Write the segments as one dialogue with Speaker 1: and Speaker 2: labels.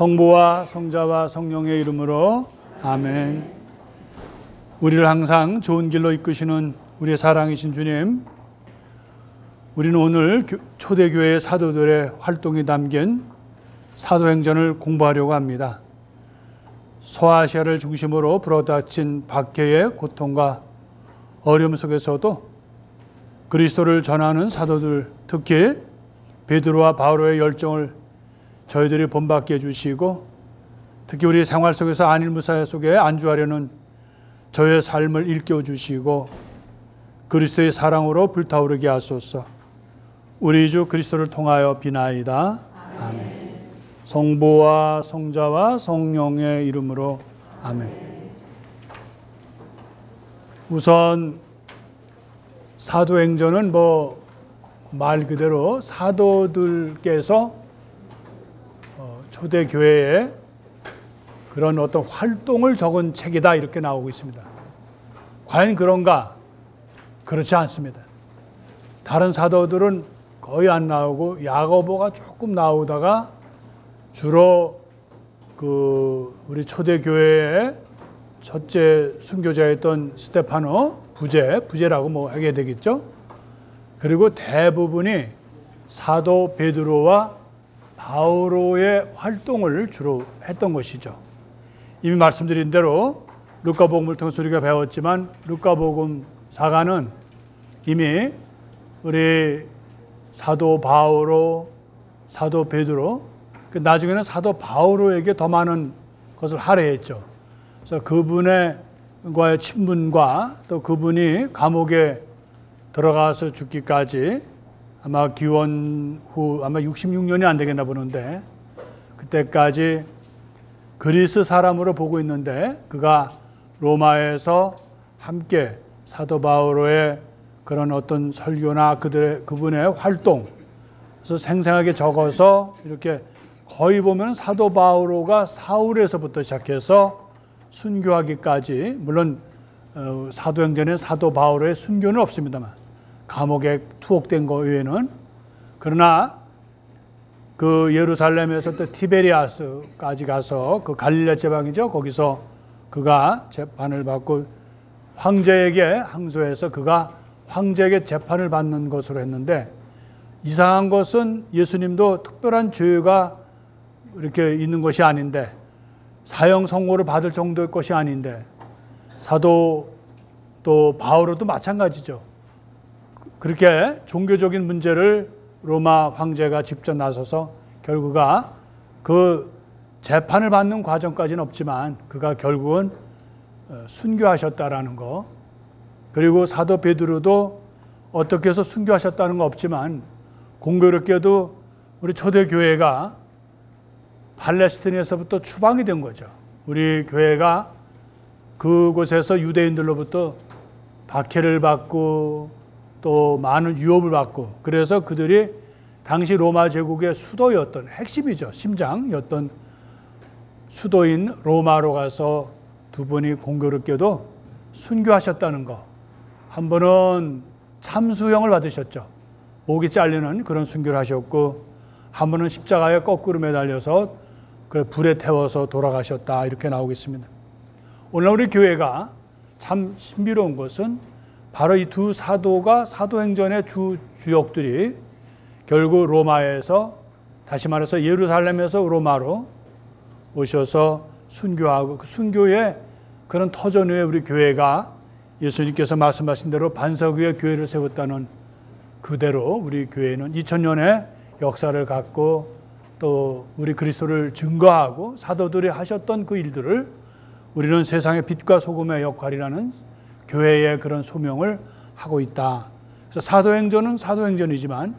Speaker 1: 성부와 성자와 성령의 이름으로 아멘. 우리를 항상 좋은 길로 이끄시는 우리의 사랑이신 주님, 우리는 오늘 초대교회 사도들의 활동이 담긴 사도행전을 공부하려고 합니다. 소아시아를 중심으로 불어닥친 박해의 고통과 어려움 속에서도 그리스도를 전하는 사도들, 특히 베드로와 바울의 열정을 저희들이 본받게 해주시고, 특히 우리 생활 속에서 안일무사 속에 안주하려는 저의 삶을 일깨워주시고 그리스도의 사랑으로 불타오르게 하소서. 우리 주 그리스도를 통하여 비나이다. 아멘. 성부와 성자와 성령의 이름으로 아멘. 우선 사도행전은 말 그대로 사도들께서 초대교회에 그런 어떤 활동을 적은 책이다, 이렇게 나오고 있습니다. 과연 그런가? 그렇지 않습니다. 다른 사도들은 거의 안 나오고 야고보가 조금 나오다가 주로 우리 초대교회의 첫째 순교자였던 스테파노 부제라고 하게 되겠죠. 그리고 대부분이 사도 베드로와 바오로의 활동을 주로 했던 것이죠. 이미 말씀드린 대로 루카복음을 통해서 우리가 배웠지만 루카복음 사가는 이미 우리 사도 바오로, 사도 베드로, 나중에는 사도 바오로에게 더 많은 것을 할애했죠. 그래서 그분과의 친분과 또 그분이 감옥에 들어가서 죽기까지 아마 기원 후 아마 66년이 안 되겠나 보는데, 그때까지 그리스 사람으로 보고 있는데 그가 로마에서 함께 사도 바오로의 그런 어떤 설교나 그분의 활동, 그래서 생생하게 적어서 이렇게 거의 보면 사도 바오로가 사울에서부터 시작해서 순교하기까지, 물론 사도행전에 사도 바오로의 순교는 없습니다만 감옥에 투옥된 거 외에는, 그러나 그 예루살렘에서 또 티베리아스까지 가서 그 갈릴리 지방이죠. 거기서 그가 재판을 받고 황제에게 항소해서 그가 황제에게 재판을 받는 것으로 했는데, 이상한 것은 예수님도 특별한 죄가 이렇게 있는 것이 아닌데, 사형 선고를 받을 정도의 것이 아닌데, 사도 또 바오로도 마찬가지죠. 그렇게 종교적인 문제를 로마 황제가 직접 나서서 결국가 그 재판을 받는 과정까지는 없지만 그가 결국은 순교하셨다라는 거, 그리고 사도 베드로도 어떻게 해서 순교하셨다는 거 없지만 공교롭게도 우리 초대교회가 팔레스틴에서부터 추방이 된 거죠. 우리 교회가 그곳에서 유대인들로부터 박해를 받고 또 많은 유업을 받고, 그래서 그들이 당시 로마 제국의 수도였던, 핵심이죠, 심장이었던 수도인 로마로 가서 두 분이 공교롭게도 순교하셨다는 거. 한 분은 참수형을 받으셨죠. 목이 잘리는 그런 순교를 하셨고, 한 분은 십자가에 거꾸로 매달려서 불에 태워서 돌아가셨다, 이렇게 나오고 있습니다. 오늘 우리 교회가 참 신비로운 것은 바로 이 두 사도가 사도행전의 주역들이 결국 로마에서, 다시 말해서 예루살렘에서 로마로 오셔서 순교하고, 그 순교의 그런 터전 위에 우리 교회가 예수님께서 말씀하신 대로 반석 위에 교회를 세웠다는 그대로 우리 교회는 2000년의 역사를 갖고 또 우리 그리스도를 증거하고 사도들이 하셨던 그 일들을 우리는 세상의 빛과 소금의 역할이라는 교회의 그런 소명을 하고 있다. 그래서 사도행전은 사도행전이지만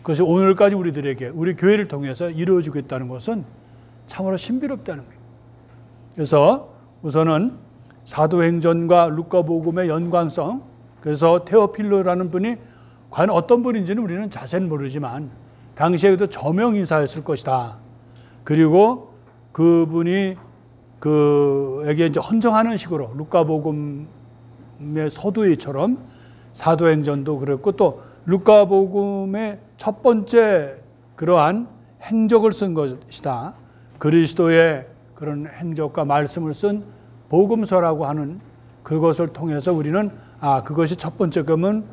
Speaker 1: 그것이 오늘까지 우리들에게, 우리 교회를 통해서 이루어지고 있다는 것은 참으로 신비롭다는 거예요. 그래서 우선은 사도행전과 루카복음의 연관성, 그래서 테오필로라는 분이 과연 어떤 분인지는 우리는 자세히 모르지만 당시에도 저명 인사였을 것이다. 그리고 그분이 그에게 이제 헌정하는 식으로 루카복음의 서두에처럼 사도행전도 그랬고, 또 루카복음의 첫 번째 그러한 행적을 쓴 것이다. 그리스도의 그런 행적과 말씀을 쓴 복음서라고 하는 그것을 통해서 우리는 그것이 첫 번째 그러면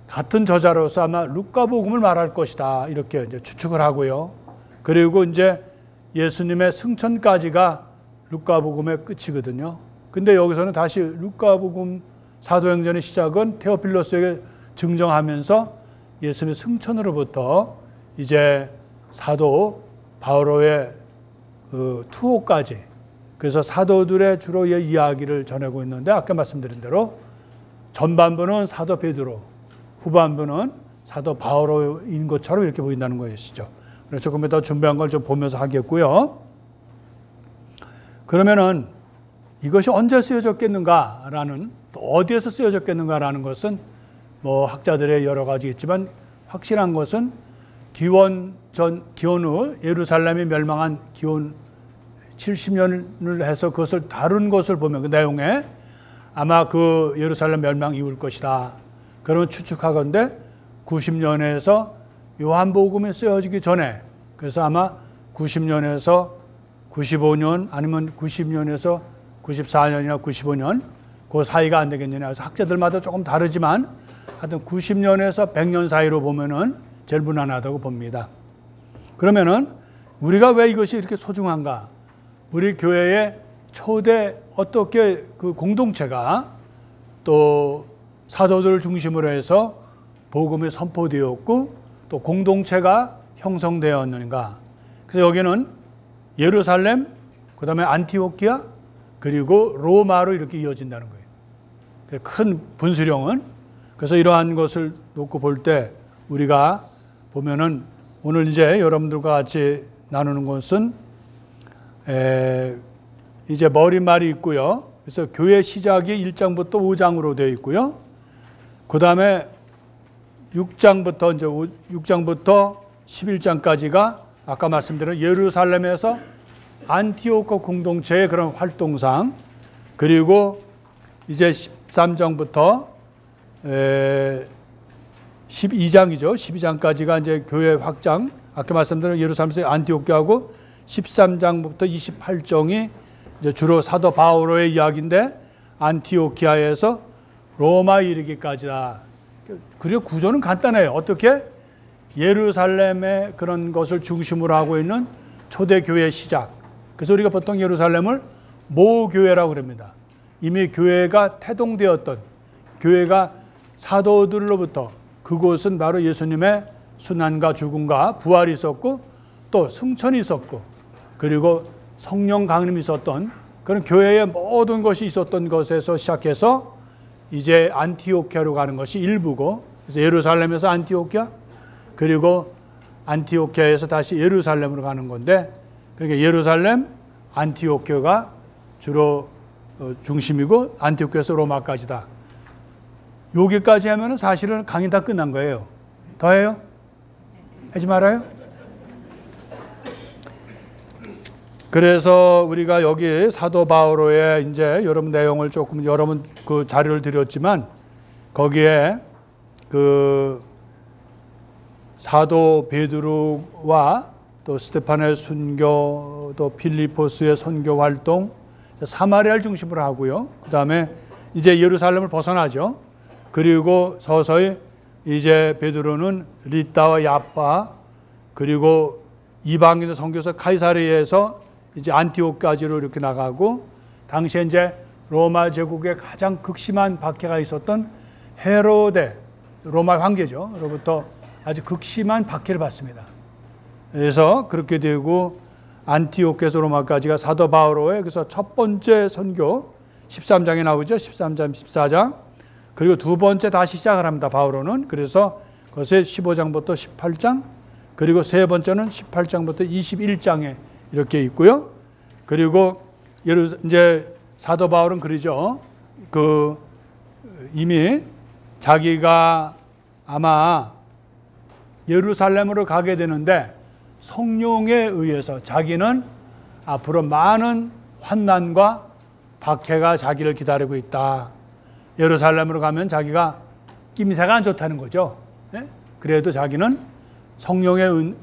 Speaker 1: 같은 저자로서 아마 루카복음을 말할 것이다 이렇게 이제 추측을 하고요. 그리고 이제 예수님의 승천까지가 루카복음의 끝이거든요. 근데 여기서는 다시 루카복음 사도행전의 시작은 테오필로스에게 증정하면서 예수님의 승천으로부터 이제 사도 바오로의 그 투호까지, 그래서 사도들의 주로 이야기를 전하고 있는데 아까 말씀드린 대로 전반부는 사도 베드로, 후반부는 사도 바오로인 것처럼 이렇게 보인다는 것이죠. 그래서 조금 더 준비한 걸 좀 보면서 하겠고요. 그러면은 이것이 언제 쓰여졌겠는가라는, 또 어디에서 쓰여졌겠는가라는 것은 뭐 학자들의 여러 가지 있지만 확실한 것은 기원 후 예루살렘이 멸망한 기원 70년을 해서 그것을 다룬 것을 보면 그 내용에 아마 그 예루살렘 멸망 이후일 것이다. 그러면 추측하건대 90년에서 요한복음이 쓰여지기 전에, 그래서 아마 90년에서 95년 아니면 90년에서 94년이나 95년 그 사이가 안 되겠느냐. 그래서 학자들마다 조금 다르지만 하여튼 90년에서 100년 사이로 보면은 제일 무난하다고 봅니다. 그러면은 우리가 왜 이것이 이렇게 소중한가? 우리 교회의 초대 어떻게 그 공동체가 또 사도들을 중심으로 해서 복음이 선포되었고 또 공동체가 형성되었는가? 그래서 여기는 예루살렘, 그 다음에 안티오키아, 그리고 로마로 이렇게 이어진다는 거예요. 큰 분수령은. 그래서 이러한 것을 놓고 볼 때 우리가 보면은 오늘 이제 여러분들과 같이 나누는 것은 이제 머릿말이 있고요. 그래서 교회 시작이 1장부터 5장으로 되어 있고요. 그 다음에 6장부터 이제 6장부터 11장까지가 아까 말씀드린 예루살렘에서 안티오코 공동체의 그런 활동상, 그리고 이제 13장부터 12장이죠. 12장까지가 이제 교회 확장, 아까 말씀드린 예루살렘에서 안티오키하고 13장부터 28장이 이제 주로 사도 바오로의 이야기인데 안티오키아에서 로마 이르기까지다. 그리고 구조는 간단해요. 어떻게? 예루살렘의 그런 것을 중심으로 하고 있는 초대교회 시작. 그래서 우리가 보통 예루살렘을 모교회라고 그럽니다. 이미 교회가 태동되었던, 교회가 사도들로부터, 그곳은 바로 예수님의 순환과 죽음과 부활이 있었고 또 승천이 있었고 그리고 성령 강림이 있었던 그런 교회의 모든 것이 있었던 것에서 시작해서 이제 안티오키아로 가는 것이 일부고, 그래서 예루살렘에서 안티오키아, 그리고 안티오키아에서 다시 예루살렘으로 가는 건데, 그러니까 예루살렘, 안티오키아가 주로 중심이고 안티오키아에서 로마까지다. 여기까지 하면은 사실은 강의 다 끝난 거예요. 더 해요? 하지 말아요? 그래서 우리가 여기 사도 바오로의 이제 여러분 내용을 조금 여러분 그 자료를 드렸지만 거기에 그 사도 베드로와 또 스데반의 순교, 또 필리포스의 선교 활동, 사마리아를 중심으로 하고요. 그 다음에 이제 예루살렘을 벗어나죠. 그리고 서서히 이제 베드로는 리따와 야파, 그리고 이방인의 선교사 카이사리에서 이제 안티오키아로 이렇게 나가고, 당시에 이제 로마 제국의 가장 극심한 박해가 있었던 헤로데, 로마 황제죠. 로부터 아주 극심한 박해를 받습니다. 그래서 그렇게 되고 안티오키아에서 로마까지가 사도 바오로의 그래서 첫 번째 선교 13장에 나오죠. 13장, 14장. 그리고 두 번째 다시 시작을 합니다. 바오로는. 그래서 그것에 15장부터 18장, 그리고 세 번째는 18장부터 21장에 이렇게 있고요. 그리고 이제 사도 바울은 그러죠. 그 이미 자기가 아마 예루살렘으로 가게 되는데 성령에 의해서 자기는 앞으로 많은 환난과 박해가 자기를 기다리고 있다. 예루살렘으로 가면 자기가 낌새가 안 좋다는 거죠. 네? 그래도 자기는 성령에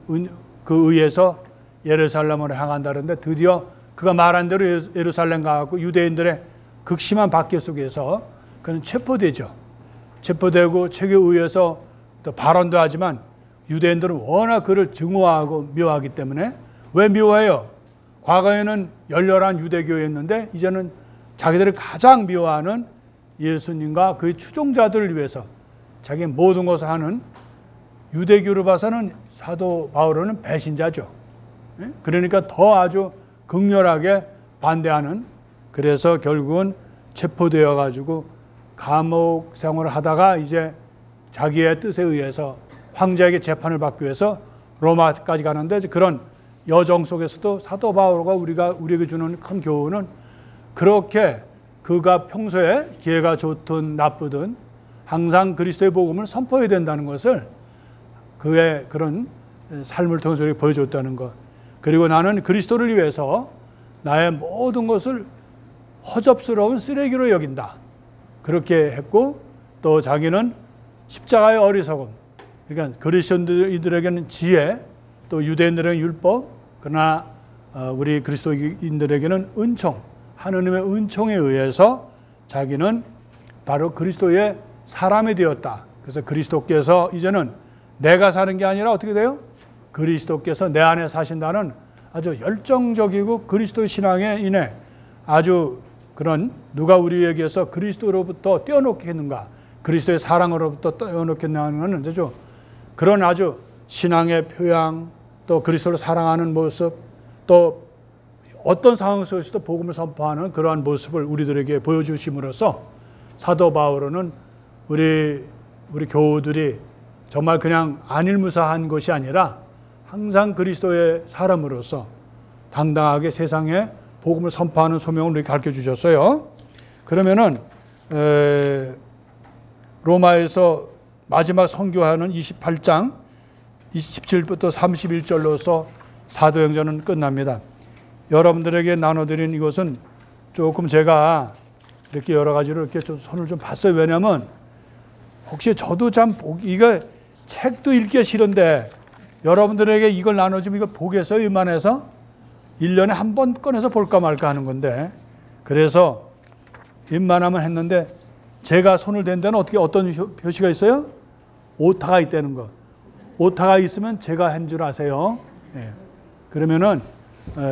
Speaker 1: 그 의해서 예루살렘으로 향한다는데 드디어 그가 말한 대로 예루살렘 가고 유대인들의 극심한 박해 속에서 그는 체포되죠. 체포되고 책에 의해서 또 발언도 하지만 유대인들은 워낙 그를 증오하고 미워하기 때문에 왜 미워해요? 과거에는 열렬한 유대교였는데 이제는 자기들이 가장 미워하는 예수님과 그의 추종자들을 위해서 자기 모든 것을 하는 유대교로 봐서는 사도 바울은 배신자죠. 그러니까 더 아주 극렬하게 반대하는, 그래서 결국은 체포되어 가지고 감옥 생활을 하다가 이제 자기의 뜻에 의해서 황제에게 재판을 받기 위해서 로마까지 가는데, 그런 여정 속에서도 사도 바울과 우리에게 주는 큰 교훈은 그렇게 그가 평소에 기회가 좋든 나쁘든 항상 그리스도의 복음을 선포해야 된다는 것을 그의 그런 삶을 통해서 보여줬다는 것. 그리고 나는 그리스도를 위해서 나의 모든 것을 허접스러운 쓰레기로 여긴다. 그렇게 했고, 또 자기는 십자가의 어리석음, 그러니까 그리스도인들에게는 지혜, 또 유대인들에게는 율법, 그러나 우리 그리스도인들에게는 은총, 하느님의 은총에 의해서 자기는 바로 그리스도의 사람이 되었다. 그래서 그리스도께서 이제는 내가 사는 게 아니라 어떻게 돼요? 그리스도께서 내 안에 사신다는 아주 열정적이고 그리스도 신앙에 인해 아주 그런, 누가 우리에게서 그리스도로부터 떼어놓겠는가, 그리스도의 사랑으로부터 떼어놓겠냐는 아주 그런 아주 신앙의 표양, 또 그리스도를 사랑하는 모습, 또 어떤 상황 속에서도 복음을 선포하는 그러한 모습을 우리들에게 보여주심으로써 사도 바울은 우리 교우들이 정말 그냥 안일무사한 것이 아니라 항상 그리스도의 사람으로서 당당하게 세상에 복음을 선포하는 소명을 우리에게 가르쳐 주셨어요. 그러면은 로마에서 마지막 선교하는 28장 27부터 31절로서 사도행전은 끝납니다. 여러분들에게 나눠드린 이것은 조금 제가 이렇게 여러 가지로 이렇게 좀 손을 좀 봤어요. 왜냐하면 혹시 저도 참 이거 책도 읽기 싫은데 여러분들에게 이걸 나눠주면 이거 보겠어요? 이만해서 1년에 한 번 꺼내서 볼까 말까 하는 건데, 그래서 웬만하면 했는데 제가 손을 댄 데는 어떤 표시가 있어요? 오타가 있다는 거. 오타가 있으면 제가 한 줄 아세요. 예. 그러면은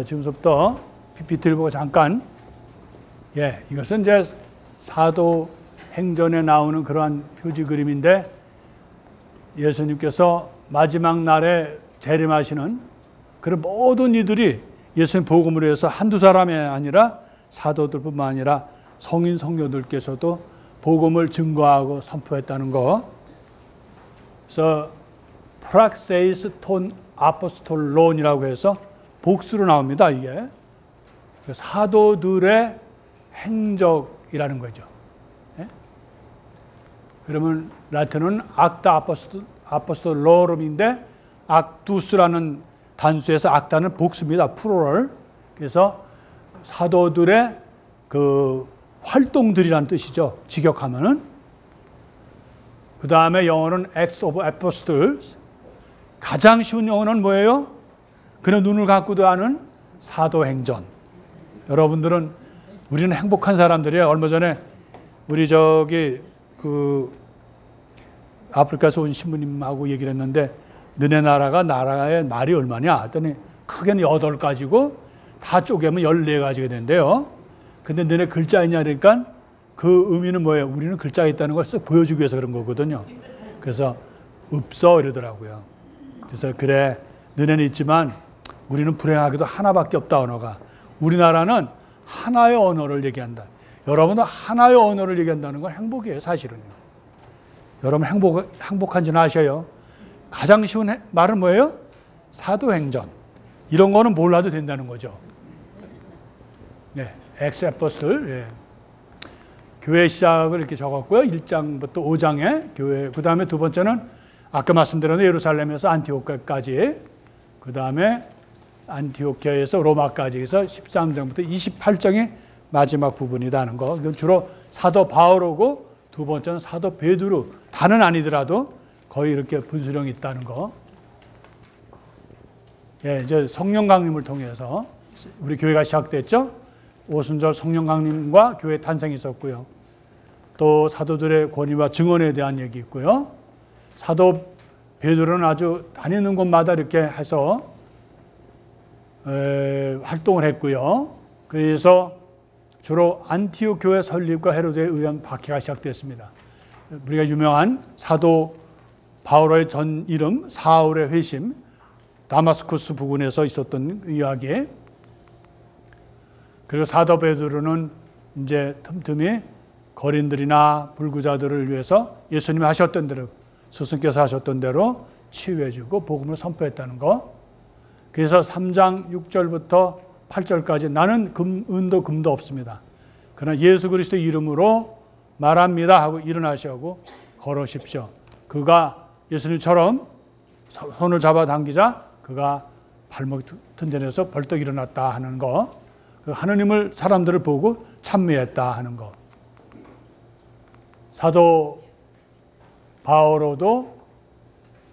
Speaker 1: 지금부터 PPT를 보고 잠깐, 이것은 이제 사도 행전에 나오는 그러한 표지 그림인데, 예수님께서 마지막 날에 재림하시는 그런 모든 이들이 예수님 복음을 위해서 한두 사람이 아니라 사도들뿐만 아니라 성인 성녀들께서도 복음을 증거하고 선포했다는 거. 그래서 프락세이스 톤 아포스톨론이라고 해서 복수로 나옵니다. 이게 사도들의 행적이라는 거죠. 그러면 라틴어는 악다 아포스톨로름인데 악두스라는 단수에서 악다는 복수입니다. 프로럴. 그래서 사도들의 그 활동들이라는 뜻이죠. 직역하면은. 그 다음에 영어는 Acts of Apostles. 가장 쉬운 영어는 뭐예요? 그냥 눈을 감고도 아는 사도행전. 여러분들은, 우리는 행복한 사람들이에요. 얼마 전에 우리 그 아프리카에서 온 신부님하고 얘기를 했는데, 너네 나라의 말이 얼마냐 했더니 크게는 8가지고 다 쪼개면 14가지가 된대요. 근데 너네 글자 있냐 그러니까 그 의미는 뭐예요? 우리는 글자가 있다는 걸 쓱 보여주기 위해서 그런 거거든요. 그래서 없어 이러더라고요. 그래서 그래, 너네는 있지만 우리는 불행하게도 하나밖에 없다, 언어가. 우리나라는 하나의 언어를 얘기한다. 여러분은 하나의 언어를 얘기한다는 건 행복이에요, 사실은요. 여러분 행복한지는 아셔요? 가장 쉬운 말은 뭐예요? 사도행전. 이런 거는 몰라도 된다는 거죠. 네, 엑스 애포스톨. 교회 시작을 이렇게 적었고요. 1장부터 5장에 교회. 그 다음에 두 번째는 아까 말씀드렸는데 예루살렘에서 안티오키아까지. 그 다음에 안티오키아에서 로마까지 해서 13장부터 28장이 마지막 부분이라는 거. 이건 주로 사도 바울이고, 두 번째는 사도 베드로. 다는 아니더라도 거의 이렇게 분수령이 있다는 거. 예, 이제 성령 강림을 통해서 우리 교회가 시작됐죠. 오순절 성령 강림과 교회 탄생이 있었고요. 또 사도들의 권위와 증언에 대한 얘기 있고요. 사도 베드로는 아주 다니는 곳마다 이렇게 해서 활동을 했고요. 그래서 주로 안티옥 교회 설립과 헤로드에 의한 박해가 시작됐습니다. 우리가 유명한 사도 바울의 전 이름 사울의 회심, 다마스쿠스 부근에서 있었던 이야기. 그리고 사도 베드로는 이제 틈틈이 거린들이나 불구자들을 위해서 예수님이 하셨던 대로, 스승께서 하셨던 대로 치유해주고 복음을 선포했다는 거. 그래서 3장 6절부터 8절까지 나는 은도 금도 없습니다. 그러나 예수 그리스도 이름으로 말합니다 하고 일어나시고 걸으십시오. 그가 예수님처럼 손을 잡아당기자 그가 발목 튼전에서 벌떡 일어났다 하는 거. 하느님을 사람들을 보고 찬미했다 하는 거. 사도 바오로도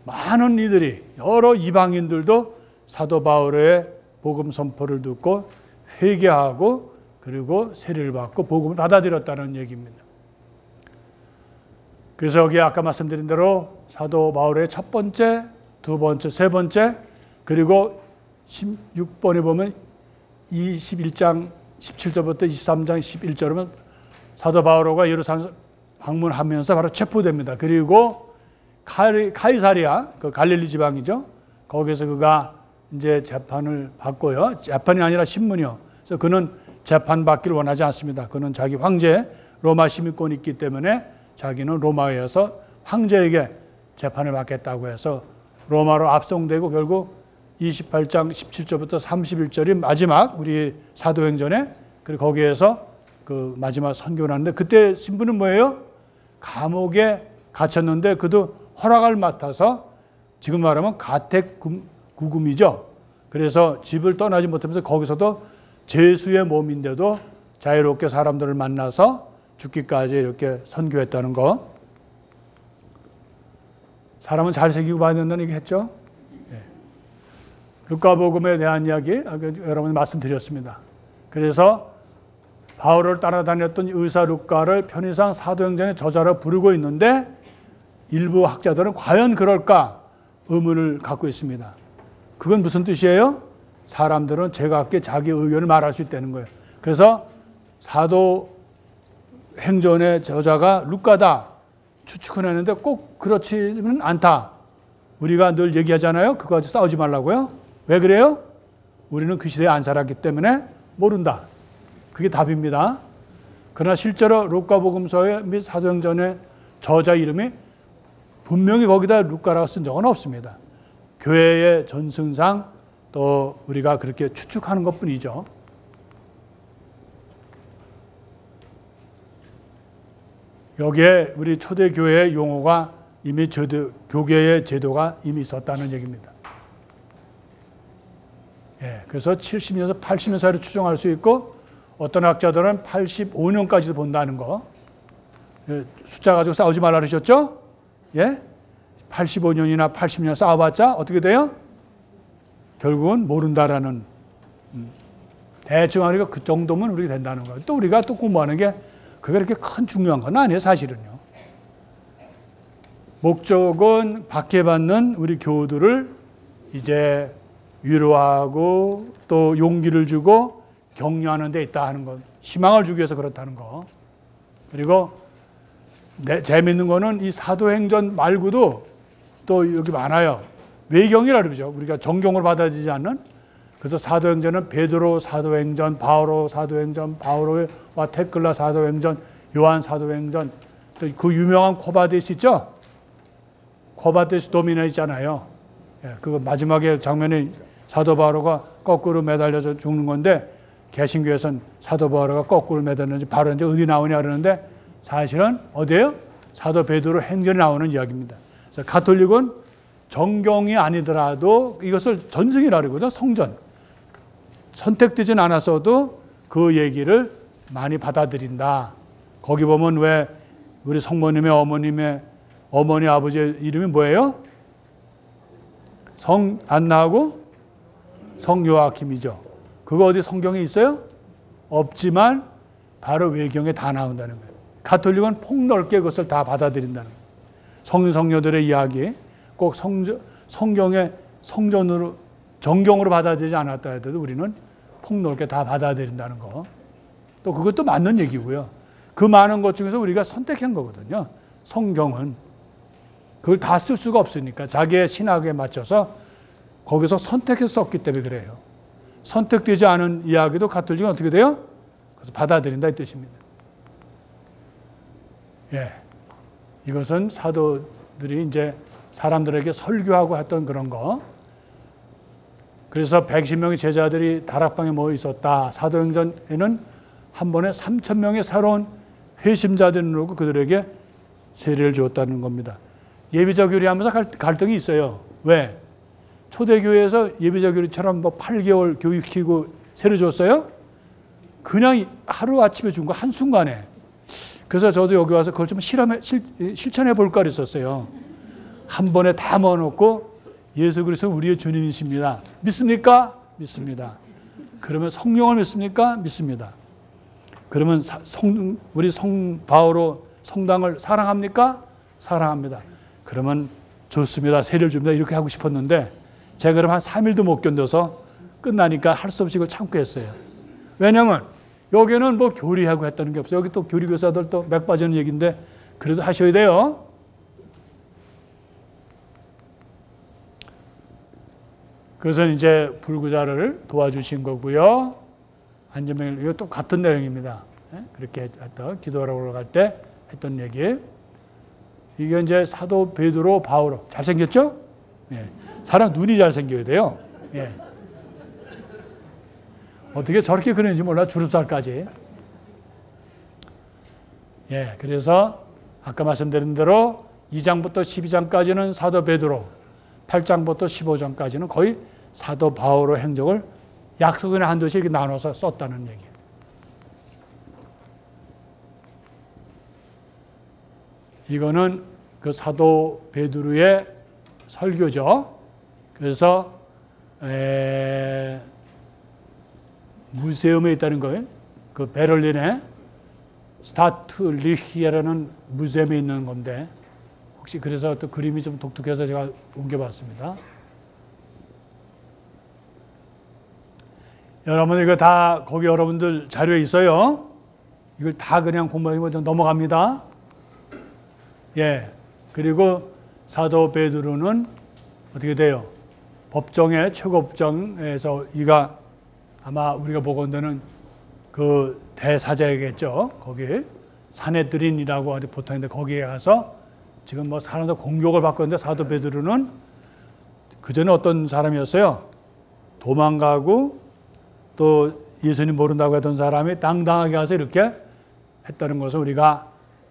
Speaker 1: 많은 이들이 여러 이방인들도 사도 바오로의 복음 선포를 듣고 회개하고 그리고 세례를 받고 복음을 받아들였다는 얘기입니다. 그래서 여기 아까 말씀드린 대로 사도 바오로의 첫 번째, 두 번째, 세 번째 그리고 16번에 보면 21장 17절부터 23장 11절은 사도 바오로가 예루살렘 방문하면서 바로 체포됩니다. 그리고 카이사리아, 그 갈릴리 지방이죠. 거기서 그가 이제 재판을 받고요. 재판이 아니라 신문이요. 그래서 그는 재판받기를 원하지 않습니다. 그는 자기 황제 로마 시민권이 있기 때문에 자기는 로마에서 황제에게 재판을 받겠다고 해서 로마로 압송되고 결국 28장 17절부터 31절이 마지막 우리 사도행전에 그리고 거기에서 그 마지막 선교를 하는데 그때 신분은 뭐예요? 감옥에 갇혔는데 그도 허락을 맡아서 지금 말하면 가택구금이죠. 그래서 집을 떠나지 못하면서 거기서도 죄수의 몸인데도 자유롭게 사람들을 만나서 죽기까지 이렇게 선교했다는 거. 사람은 잘 새기고 봐야 된다는 얘기 했죠. 루카복음에 대한 이야기 여러분이 말씀드렸습니다. 그래서 바울을 따라다녔던 의사 루카를 편의상 사도행전의 저자로 부르고 있는데 일부 학자들은 과연 그럴까 의문을 갖고 있습니다. 그건 무슨 뜻이에요? 사람들은 제각기 자기 의견을 말할 수 있다는 거예요. 그래서 사도행전의 저자가 루카다 추측은 했는데 꼭 그렇지는 않다. 우리가 늘 얘기하잖아요. 그거 가지고 싸우지 말라고요. 왜 그래요? 우리는 그 시대에 안 살았기 때문에 모른다. 그게 답입니다. 그러나 실제로 루카복음서의 및 사도행전의 저자 이름이 분명히 거기다 루카라고 쓴 적은 없습니다. 교회의 전승상 또 우리가 그렇게 추측하는 것뿐이죠. 여기에 우리 초대교회의 용어가 이미 교계의 제도가 이미 있었다는 얘기입니다. 그래서 70년에서 80년 사이로 추정할 수 있고 어떤 학자들은 85년까지도 본다는 거. 숫자 가지고 싸우지 말라 그러셨죠? 85년이나 80년 싸워봤자 어떻게 돼요? 결국은 모른다라는 대충 하니까 그 정도면 우리가 된다는 거예요. 또 우리가 또 공부하는 게 그게 그렇게 큰 중요한 건 아니에요, 사실은요. 목적은 박해받는 우리 교우들을 이제 위로하고 또 용기를 주고 격려하는 데 있다 하는 것, 희망을 주기 위해서 그렇다는 거. 그리고 재미있는 거는 이 사도행전 말고도 또 여기 많아요. 외경이라 그러죠. 우리가 정경으로 받아들이지 않는. 그래서 사도행전은 베드로 사도행전, 바오로 사도행전, 바오로와 테클라 사도행전, 요한 사도행전, 또 그 유명한 코바데스 있죠? 코바데스 도미네 있잖아요. 그거 마지막에 장면에 사도 바오로가 거꾸로 매달려서 죽는 건데 개신교에서는 사도 바오로가 거꾸로 매달렸는지 바로 이제 어디 나오냐 그러는데 사실은 어디예요? 사도 베드로 행전에 나오는 이야기입니다. 그래서 가톨릭은 정경이 아니더라도 이것을 전승이라고 그러거든요. 성전. 선택되진 않았어도 그 얘기를 많이 받아들인다. 거기 보면 왜 우리 성모님의 어머니 아버지의 이름이 뭐예요? 성 안나하고 성요아킴이죠. 그거 어디 성경에 있어요? 없지만 바로 외경에 다 나온다는 거예요. 가톨릭은 폭넓게 그것을 다 받아들인다는 거예요. 성녀들의 이야기 꼭 성경의 성전으로 정경으로 받아들이지 않았다 해도 우리는 폭넓게 다 받아들인다는 거. 또 그것도 맞는 얘기고요. 그 많은 것 중에서 우리가 선택한 거거든요. 성경은 그걸 다 쓸 수가 없으니까 자기의 신학에 맞춰서 거기서 선택해서 썼기 때문에 그래요. 선택되지 않은 이야기도 가톨릭은 어떻게 돼요? 그래서 받아들인다 이 뜻입니다. 예, 이것은 사도들이 이제 사람들에게 설교하고 했던 그런 거. 그래서 110명의 제자들이 다락방에 모여 있었다. 사도행전에는 한 번에 3,000명의 새로운 회심자들을 놓고 그들에게 세례를 주었다는 겁니다. 예비자 교리하면서 갈등이 있어요. 왜? 초대교회에서 예비자 교리처럼 뭐 8개월 교육시키고 세례 줬어요? 그냥 하루아침에 준 거 한순간에. 그래서 저도 여기 와서 그걸 좀 실천해 볼까 그랬었어요. 한 번에 다 모아놓고 예수 그리스도 우리의 주님이십니다. 믿습니까? 믿습니다. 그러면 성령을 믿습니까? 믿습니다. 그러면 우리 바오로 성당을 사랑합니까? 사랑합니다. 그러면 좋습니다. 세례를 줍니다. 이렇게 하고 싶었는데 제가 그럼 한 3일도 못 견뎌서 끝나니까 할 수 없이 이걸 참고 했어요. 왜냐하면 여기는 뭐 교리하고 했다는 게 없어요. 여기 또 교리교사들 또 맥 빠지는 얘기인데 그래도 하셔야 돼요. 그래서 이제 불구자를 도와주신 거고요. 안전병을 이거 또 같은 내용입니다. 그렇게 했던 기도하러 올라갈 때 했던 얘기. 이게 이제 사도 베드로 바오로 잘생겼죠? 예. 사람 눈이 잘생겨야 돼요. 예. 어떻게 저렇게 그렸는지 몰라 주름살까지. 예. 그래서 아까 말씀드린 대로 2장부터 12장까지는 사도 베드로, 8장부터 15장까지는 거의 사도 바오로 행적을 약속의 한도씩 이렇게 나눠서 썼다는 얘기예요. 이거는 그 사도 베드로의 설교죠. 그래서 무세움에 있다는 거예요. 그 베를린에 스타트리히에라는 무세움에 있는 건데 혹시 그래서 또 그림이 좀 독특해서 제가 옮겨봤습니다. 여러분 이거 다 거기 여러분들 자료에 있어요. 이걸 다 그냥 공부하면 좀 넘어갑니다. 예. 그리고 사도 베드로는 어떻게 돼요? 법정에 최고법정에서 이가 아마 우리가 보건대는 그 대사자이겠죠. 거기 사네드린이라고 보통 있는데 거기에 가서 지금 뭐 사람들 공격을 받고 있는데 사도 베드로는 그전에 어떤 사람이었어요? 도망가고 또 예수님 모른다고 했던 사람이 당당하게 가서 이렇게 했다는 것을 우리가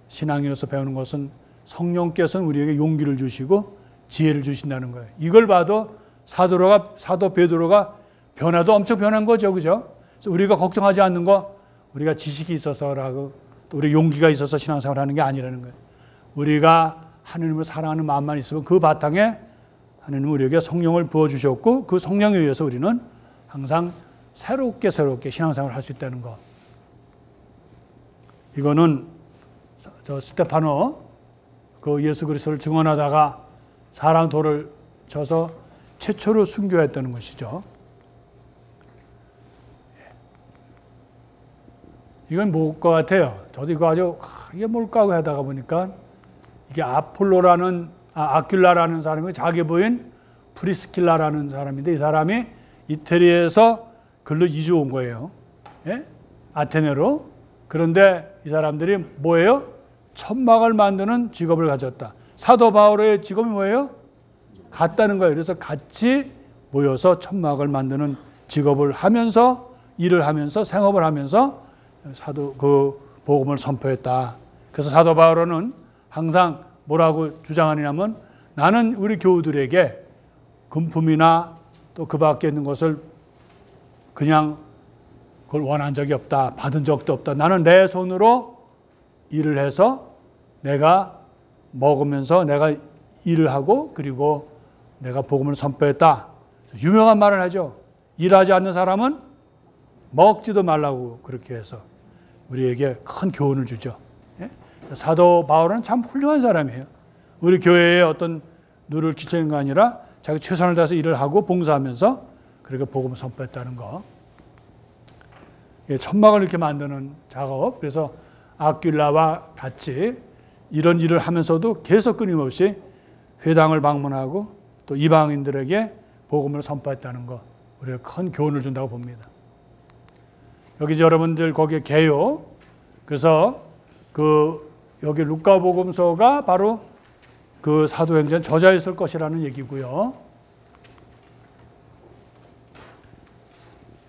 Speaker 1: 신앙인으로서 배우는 것은 성령께서는 우리에게 용기를 주시고 지혜를 주신다는 거예요. 이걸 봐도 사도 베드로가 변화도 엄청 변한 거죠. 그죠? 그래서 우리가 걱정하지 않는 거 우리가 지식이 있어서라고 또 우리 용기가 있어서 신앙생활 하는 게 아니라는 거예요. 우리가 하나님을 사랑하는 마음만 있으면 그 바탕에 하나님은 우리에게 성령을 부어주셨고 그 성령에 의해서 우리는 항상 새롭게 신앙생활을 할 수 있다는 거. 이거는 저 스테파노 그 예수 그리스도를 증언하다가 사람 돌을 쳐서 최초로 순교했다는 것이죠. 이건 뭘 것 같아요? 저도 이거 아주 이게 뭘까 하고 하다가 보니까 이게 아큘라라는 사람이 자기 부인 프리스킬라라는 사람인데 이 사람이 이태리에서 글로 이주 온 거예요. 예? 아테네로. 그런데 이 사람들이 뭐예요? 천막을 만드는 직업을 가졌다. 사도 바오로의 직업이 뭐예요? 같다는 거예요. 그래서 같이 모여서 천막을 만드는 직업을 하면서 일을 하면서 생업을 하면서 사도 그 복음을 선포했다. 그래서 사도 바오로는 항상 뭐라고 주장하냐면 나는 우리 교우들에게 금품이나 또 그 밖에 있는 것을 그냥 그걸 원한 적이 없다. 받은 적도 없다. 나는 내 손으로 일을 해서 내가 먹으면서 내가 일을 하고 그리고 내가 복음을 선포했다. 유명한 말을 하죠. 일하지 않는 사람은 먹지도 말라고 그렇게 해서 우리에게 큰 교훈을 주죠. 예? 사도 바울은 참 훌륭한 사람이에요. 우리 교회에 어떤 누를 끼치는 거 아니라 자기 최선을 다해서 일을 하고 봉사하면서 그렇게 복음을 선포했다는 거. 천막을 이렇게 만드는 작업. 그래서 아퀴라와 같이 이런 일을 하면서도 계속 끊임없이 회당을 방문하고 또 이방인들에게 복음을 선포했다는 거. 우리가 큰 교훈을 준다고 봅니다. 여기 여러분들 거기에 계요. 그래서 여기 루카복음서가 바로 그 사도행전 저자였을 것이라는 얘기고요.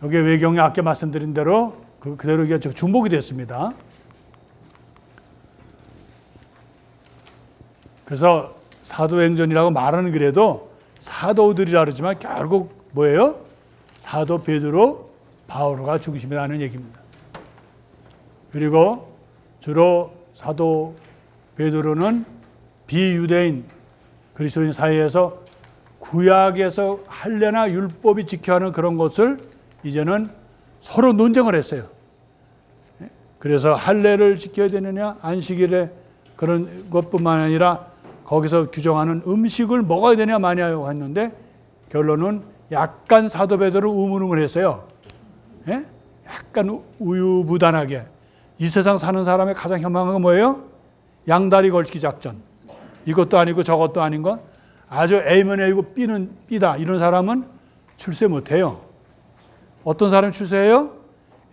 Speaker 1: 여기 외경에 아까 말씀드린 대로 그대로 이게 중복이 됐습니다. 그래서 사도행전이라고 말하는 그래도 사도들이라 그러지만 결국 뭐예요? 사도 베드로, 바오로가 중심이라는 얘기입니다. 그리고 주로 사도 베드로는 비유대인 그리스도인 사이에서 구약에서 할례나 율법이 지켜야 하는 그런 것을 이제는 서로 논쟁을 했어요. 그래서 할례를 지켜야 되느냐, 안식일에 그런 것뿐만 아니라 거기서 규정하는 음식을 먹어야 되냐 마냐고 했는데 결론은 약간 사도 베드로 우물우물 했어요. 예? 약간 우유부단하게. 이 세상 사는 사람의 가장 현명한 건 뭐예요? 양다리 걸치기 작전. 이것도 아니고 저것도 아닌 것. 아주 A면 A고 B는 B다. 이런 사람은 출세 못해요. 어떤 사람이 출세해요?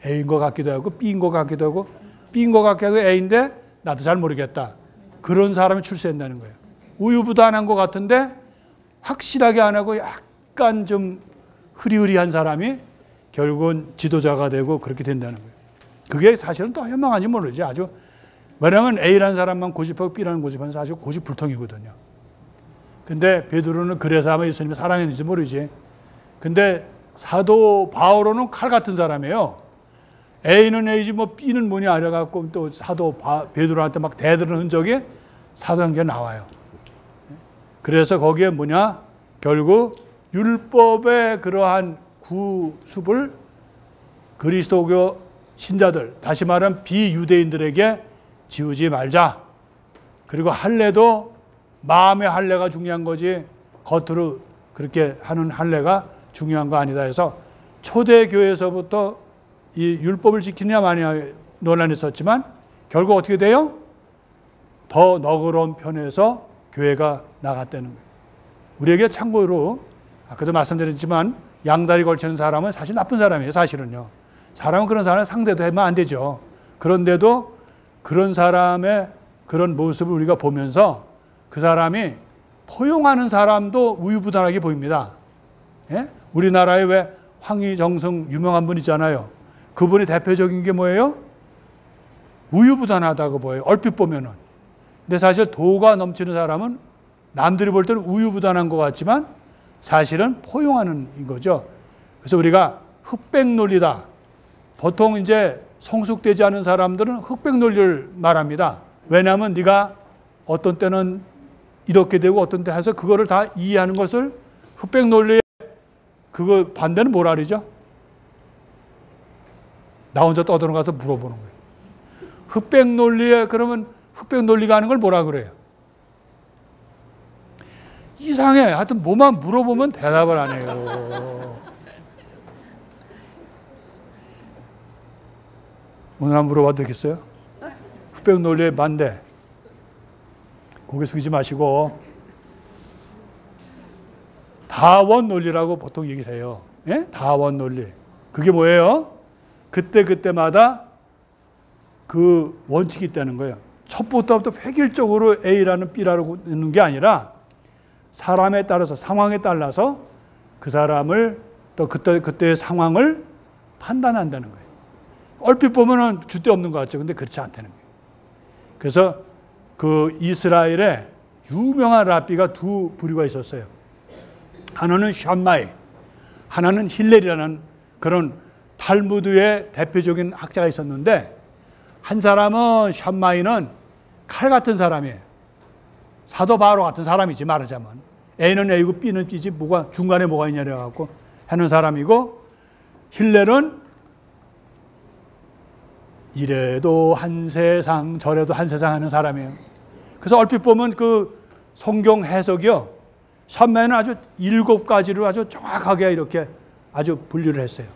Speaker 1: A인 것 같기도 하고 B인 것 같기도 하고 B인 것 같기도 하고 A인데 나도 잘 모르겠다. 그런 사람이 출세한다는 거예요. 우유부단한 것 같은데 확실하게 안 하고 약간 좀 흐리흐리한 사람이 결국은 지도자가 되고 그렇게 된다는 거예요. 그게 사실은 더 현명한지 모르지. 아주 왜냐하면 A라는 사람만 고집하고 B라는 고집하는 사실 고집불통이거든요. 근데 베드로는 그래서 아마 예수님이 사랑했는지 모르지. 근데 사도 바오로는 칼 같은 사람이에요. A는 A지 뭐 B는 뭐냐 이래갖고 또 사도 베드로한테 막 대드는 흔적이 사도행전에 나와요. 그래서 거기에 뭐냐? 결국 율법의 그러한 구습을 그리스도교 신자들, 다시 말하면 비유대인들에게 지우지 말자. 그리고 할례도 마음의 할례가 중요한 거지 겉으로 그렇게 하는 할례가 중요한 거 아니다 해서 초대교회에서부터 이 율법을 지키느냐 마느냐 논란이 있었지만 결국 어떻게 돼요? 더 너그러운 편에서 교회가 나갔다는 거예요. 우리에게 참고로 아까도 말씀드렸지만 양다리 걸치는 사람은 사실 나쁜 사람이에요. 사실은요. 사람은 그런 사람을 상대도 하면 안 되죠. 그런데도 그런 사람의 그런 모습을 우리가 보면서 그 사람이 포용하는 사람도 우유부단하게 보입니다. 예? 우리나라에 왜 황희정성 유명한 분 있잖아요. 그분이 대표적인 게 뭐예요? 우유부단하다고 보여요. 얼핏 보면은. 근데 사실 도가 넘치는 사람은 남들이 볼 때는 우유부단한 것 같지만 사실은 포용하는 거죠. 그래서 우리가 흑백 논리다. 보통 이제 성숙되지 않은 사람들은 흑백 논리를 말합니다. 왜냐하면 네가 어떤 때는 이렇게 되고 어떤 때 해서 그거를 다 이해하는 것을 흑백 논리의 그거 반대는 뭐라 그러죠? 나 혼자 떠들어가서 물어보는 거예요. 흑백 논리에 그러면 흑백 논리가 하는 걸 뭐라 그래요? 이상해. 하여튼 뭐만 물어보면 대답을 안 해요. 오늘 한번 물어봐도 되겠어요? 흑백 논리의 반대. 고개 숙이지 마시고 다원 논리라고 보통 얘기를 해요. 예? 다원 논리. 그게 뭐예요? 그때마다 그 원칙이 있다는 거예요. 첫부터부터 획일적으로 A라는 B라고 하는 게 아니라 사람에 따라서 상황에 따라서 그 사람을 또 그때의 상황을 판단한다는 거예요. 얼핏 보면은 줏대 없는 것 같죠. 근데 그렇지 않다는 거예요. 그래서 그 이스라엘에 유명한 랍비가 두 부류가 있었어요. 하나는 샴마이, 하나는 힐렐이라는 그런 탈무드의 대표적인 학자가 있었는데 한 사람은 샴마이는 칼 같은 사람이에요. 사도 바오로 같은 사람이지 말하자면 A는 A고 B는 B지 뭐가 중간에 뭐가 있냐 그래갖고 하는 사람이고 힐렐은 이래도 한 세상 저래도 한 세상 하는 사람이에요. 그래서 얼핏 보면 그 성경 해석이요, 샴마이는 아주 7가지로 아주 정확하게 이렇게 아주 분류를 했어요.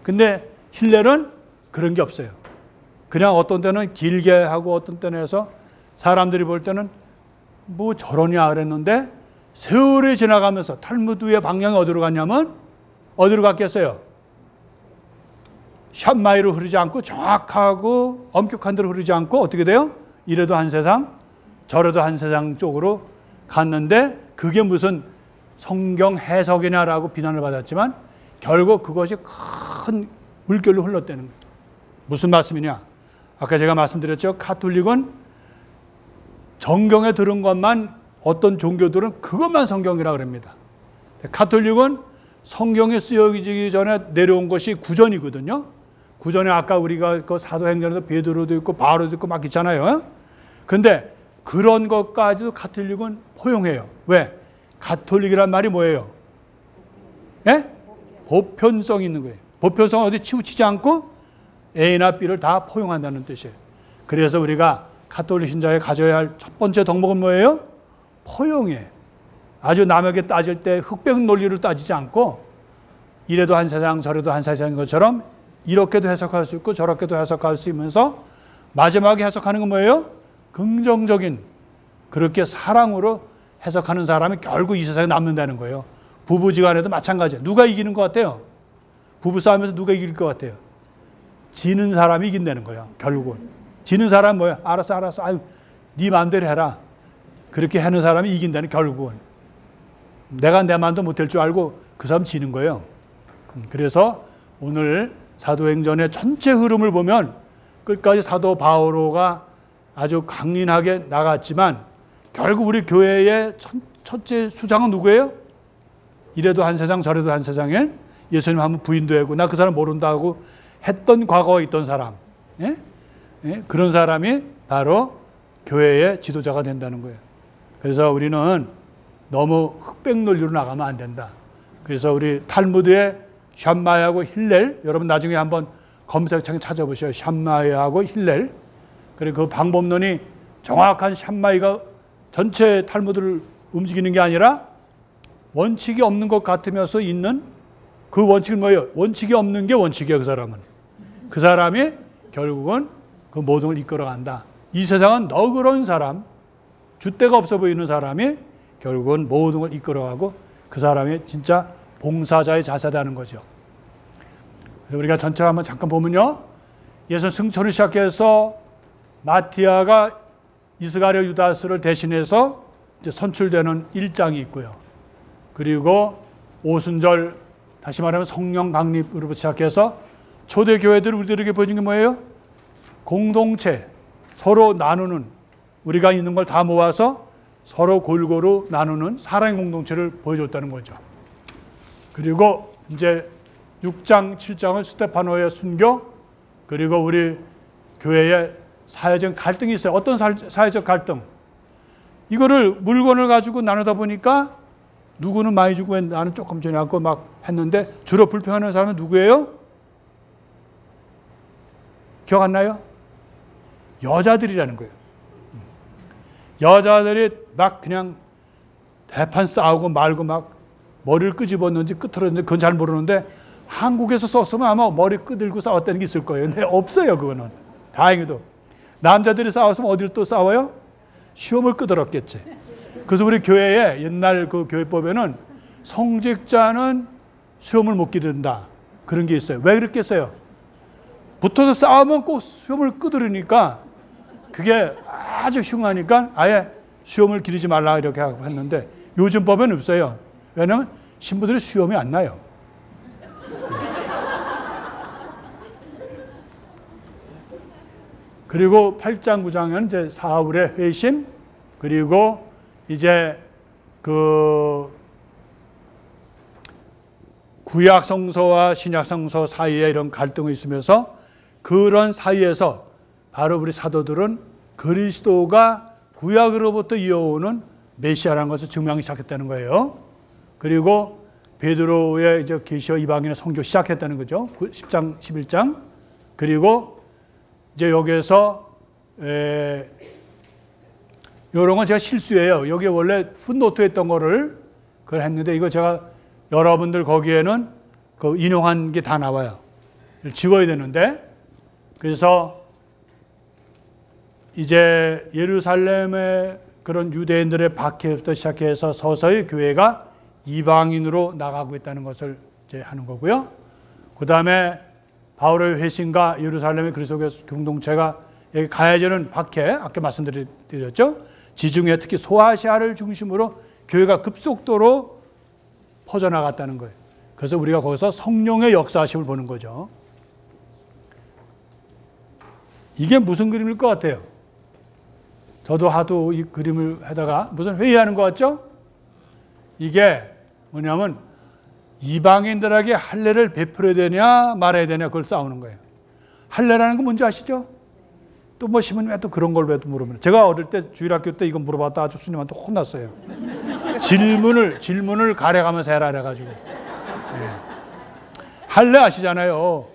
Speaker 1: 근데 힐렐은 그런 게 없어요. 그냥 어떤 때는 길게 하고 어떤 때는 해서 사람들이 볼 때는 뭐 저러냐 그랬는데 세월이 지나가면서 탈무드의 방향이 어디로 갔냐면 어디로 갔겠어요? 샴마이로 흐르지 않고 정확하고 엄격한 대로 흐르지 않고 어떻게 돼요? 이래도 한 세상 저래도 한 세상 쪽으로 갔는데 그게 무슨 성경 해석이냐라고 비난을 받았지만 결국 그것이 큰 물결로 흘렀다는 거예요. 무슨 말씀이냐? 아까 제가 말씀드렸죠. 가톨릭은 정경에 들은 것만, 어떤 종교들은 그것만 성경이라고 그럽니다. 가톨릭은 성경에 쓰여지기 전에 내려온 것이 구전이거든요. 구전에 아까 우리가 그 사도행전에도 베드로도 있고 바울도 있고 막 있잖아요. 근데 그런 것까지도 가톨릭은 포용해요. 왜? 가톨릭이란 말이 뭐예요? 예? 보편성이 있는 거예요. 보편성은 어디 치우치지 않고 A나 B를 다 포용한다는 뜻이에요. 그래서 우리가 가톨릭 신자에 가져야 할 첫 번째 덕목은 뭐예요? 포용해. 아주 남에게 따질 때 흑백 논리를 따지지 않고 이래도 한 세상 저래도 한 세상인 것처럼 이렇게도 해석할 수 있고 저렇게도 해석할 수 있으면서 마지막에 해석하는 건 뭐예요? 긍정적인, 그렇게 사랑으로 해석하는 사람이 결국 이 세상에 남는다는 거예요. 부부지간에도 마찬가지예요. 누가 이기는 것 같아요? 부부싸움에서 누가 이길 것 같아요? 지는 사람이 이긴다는 거예요. 결국은. 지는 사람은 뭐예요? 알았어. 아유, 네 마음대로 해라. 그렇게 하는 사람이 이긴다는, 결국은. 내가 내 마음도 못할 줄 알고 그 사람 지는 거예요. 그래서 오늘 사도행전의 전체 흐름을 보면 끝까지 사도 바오로가 아주 강인하게 나갔지만 결국 우리 교회의 첫째 수장은 누구예요? 이래도 한 세상 저래도 한 세상에 예수님 한번 부인도 하고 나 그 사람 모른다고 했던 과거에 있던 사람, 예? 예? 그런 사람이 바로 교회의 지도자가 된다는 거예요. 그래서 우리는 너무 흑백 논리로 나가면 안 된다. 그래서 우리 탈무드의 샴마이하고 힐렐, 여러분 나중에 한번 검색창에 찾아보셔요. 샴마이하고 힐렐. 그리고 그 방법론이 정확한 샴마이가 전체 탈무드를 움직이는 게 아니라 원칙이 없는 것 같으면서 있는 그 원칙은 뭐예요? 원칙이 없는 게 원칙이에요. 그 사람은. 그 사람이 결국은 그 모든 걸 이끌어간다. 이 세상은 너그러운 사람, 줏대가 없어 보이는 사람이 결국은 모든 걸 이끌어가고 그 사람이 진짜 봉사자의 자세다는 거죠. 그래서 우리가 전체를 한번 잠깐 보면요. 예수 승천을 시작해서 마티아가 이스가랴 유다스를 대신해서 이제 선출되는 1장이 있고요. 그리고 오순절, 다시 말하면 성령 강립으로부터 시작해서 초대 교회들 우리들에게 보여준 게 뭐예요? 공동체, 서로 나누는, 우리가 있는 걸 다 모아서 서로 골고루 나누는 사랑의 공동체를 보여줬다는 거죠. 그리고 이제 6장, 7장은 스테파노의 순교, 그리고 우리 교회의 사회적 갈등이 있어요. 어떤 사회적 갈등? 이거를 물건을 가지고 나누다 보니까 누구는 많이 주고 나는 조금 전에 갖고 막 했는데 주로 불평하는 사람은 누구예요? 기억 안 나요? 여자들이라는 거예요. 여자들이 막 그냥 대판 싸우고 말고 막 머리를 끄집었는지 끄트렸는지 그건 잘 모르는데 한국에서 썼으면 아마 머리 끄들고 싸웠다는 게 있을 거예요. 근데 없어요, 그거는. 다행히도. 남자들이 싸웠으면 어디를 또 싸워요? 시험을 끄들었겠지. 그래서 우리 교회에 옛날 그 교회법에는 성직자는 시험을 못 기른다. 그런 게 있어요. 왜 그랬겠어요? 붙어서 싸우면 꼭 시험을 끄들으니까 그게 아주 흉하니까 아예 시험을 기르지 말라 이렇게 하고 했는데 요즘 법에는 없어요. 왜냐하면 신부들이 시험이 안 나요. 그리고 8장 9장은 이제 사울의 회심, 그리고 이제 그 구약 성서와 신약 성서 사이에 이런 갈등이 있으면서 그런 사이에서 바로 우리 사도들은 그리스도가 구약으로부터 이어오는 메시아라는 것을 증명하기 시작했다는 거예요. 그리고 베드로의 이제 계시와 이방인의 선교 시작했다는 거죠. 10장, 11장. 그리고 이제 여기에서 이런 건 제가 실수예요. 여기 원래 풋노트에 있던 거를 그걸 했는데 이거 제가 여러분들 거기에는 그 인용한 게 다 나와요. 지워야 되는데 그래서 이제 예루살렘의 그런 유대인들의 박해부터 시작해서 서서히 교회가 이방인으로 나가고 있다는 것을 이제 하는 거고요. 그 다음에 바울의 회심과 예루살렘의 그리스도교 공동체가 여기 가해지는 박해, 아까 말씀드렸죠. 지중해 특히 소아시아를 중심으로 교회가 급속도로 퍼져나갔다는 거예요. 그래서 우리가 거기서 성령의 역사하심을 보는 거죠. 이게 무슨 그림일 것 같아요? 저도 하도 이 그림을 하다가 무슨 회의하는 것 같죠? 이게 뭐냐면 이방인들에게 할례를 베풀어야 되냐 말아야 되냐 그걸 싸우는 거예요. 할례라는 거 뭔지 아시죠? 또 뭐 시면 왜 또 그런 걸 왜 또 물어보냐. 제가 어릴 때 주일학교 때 이거 물어봤다 아주 수님한테 혼났어요. 질문을 가려가면서 해라 그래가지고. 네. 할례 아시잖아요.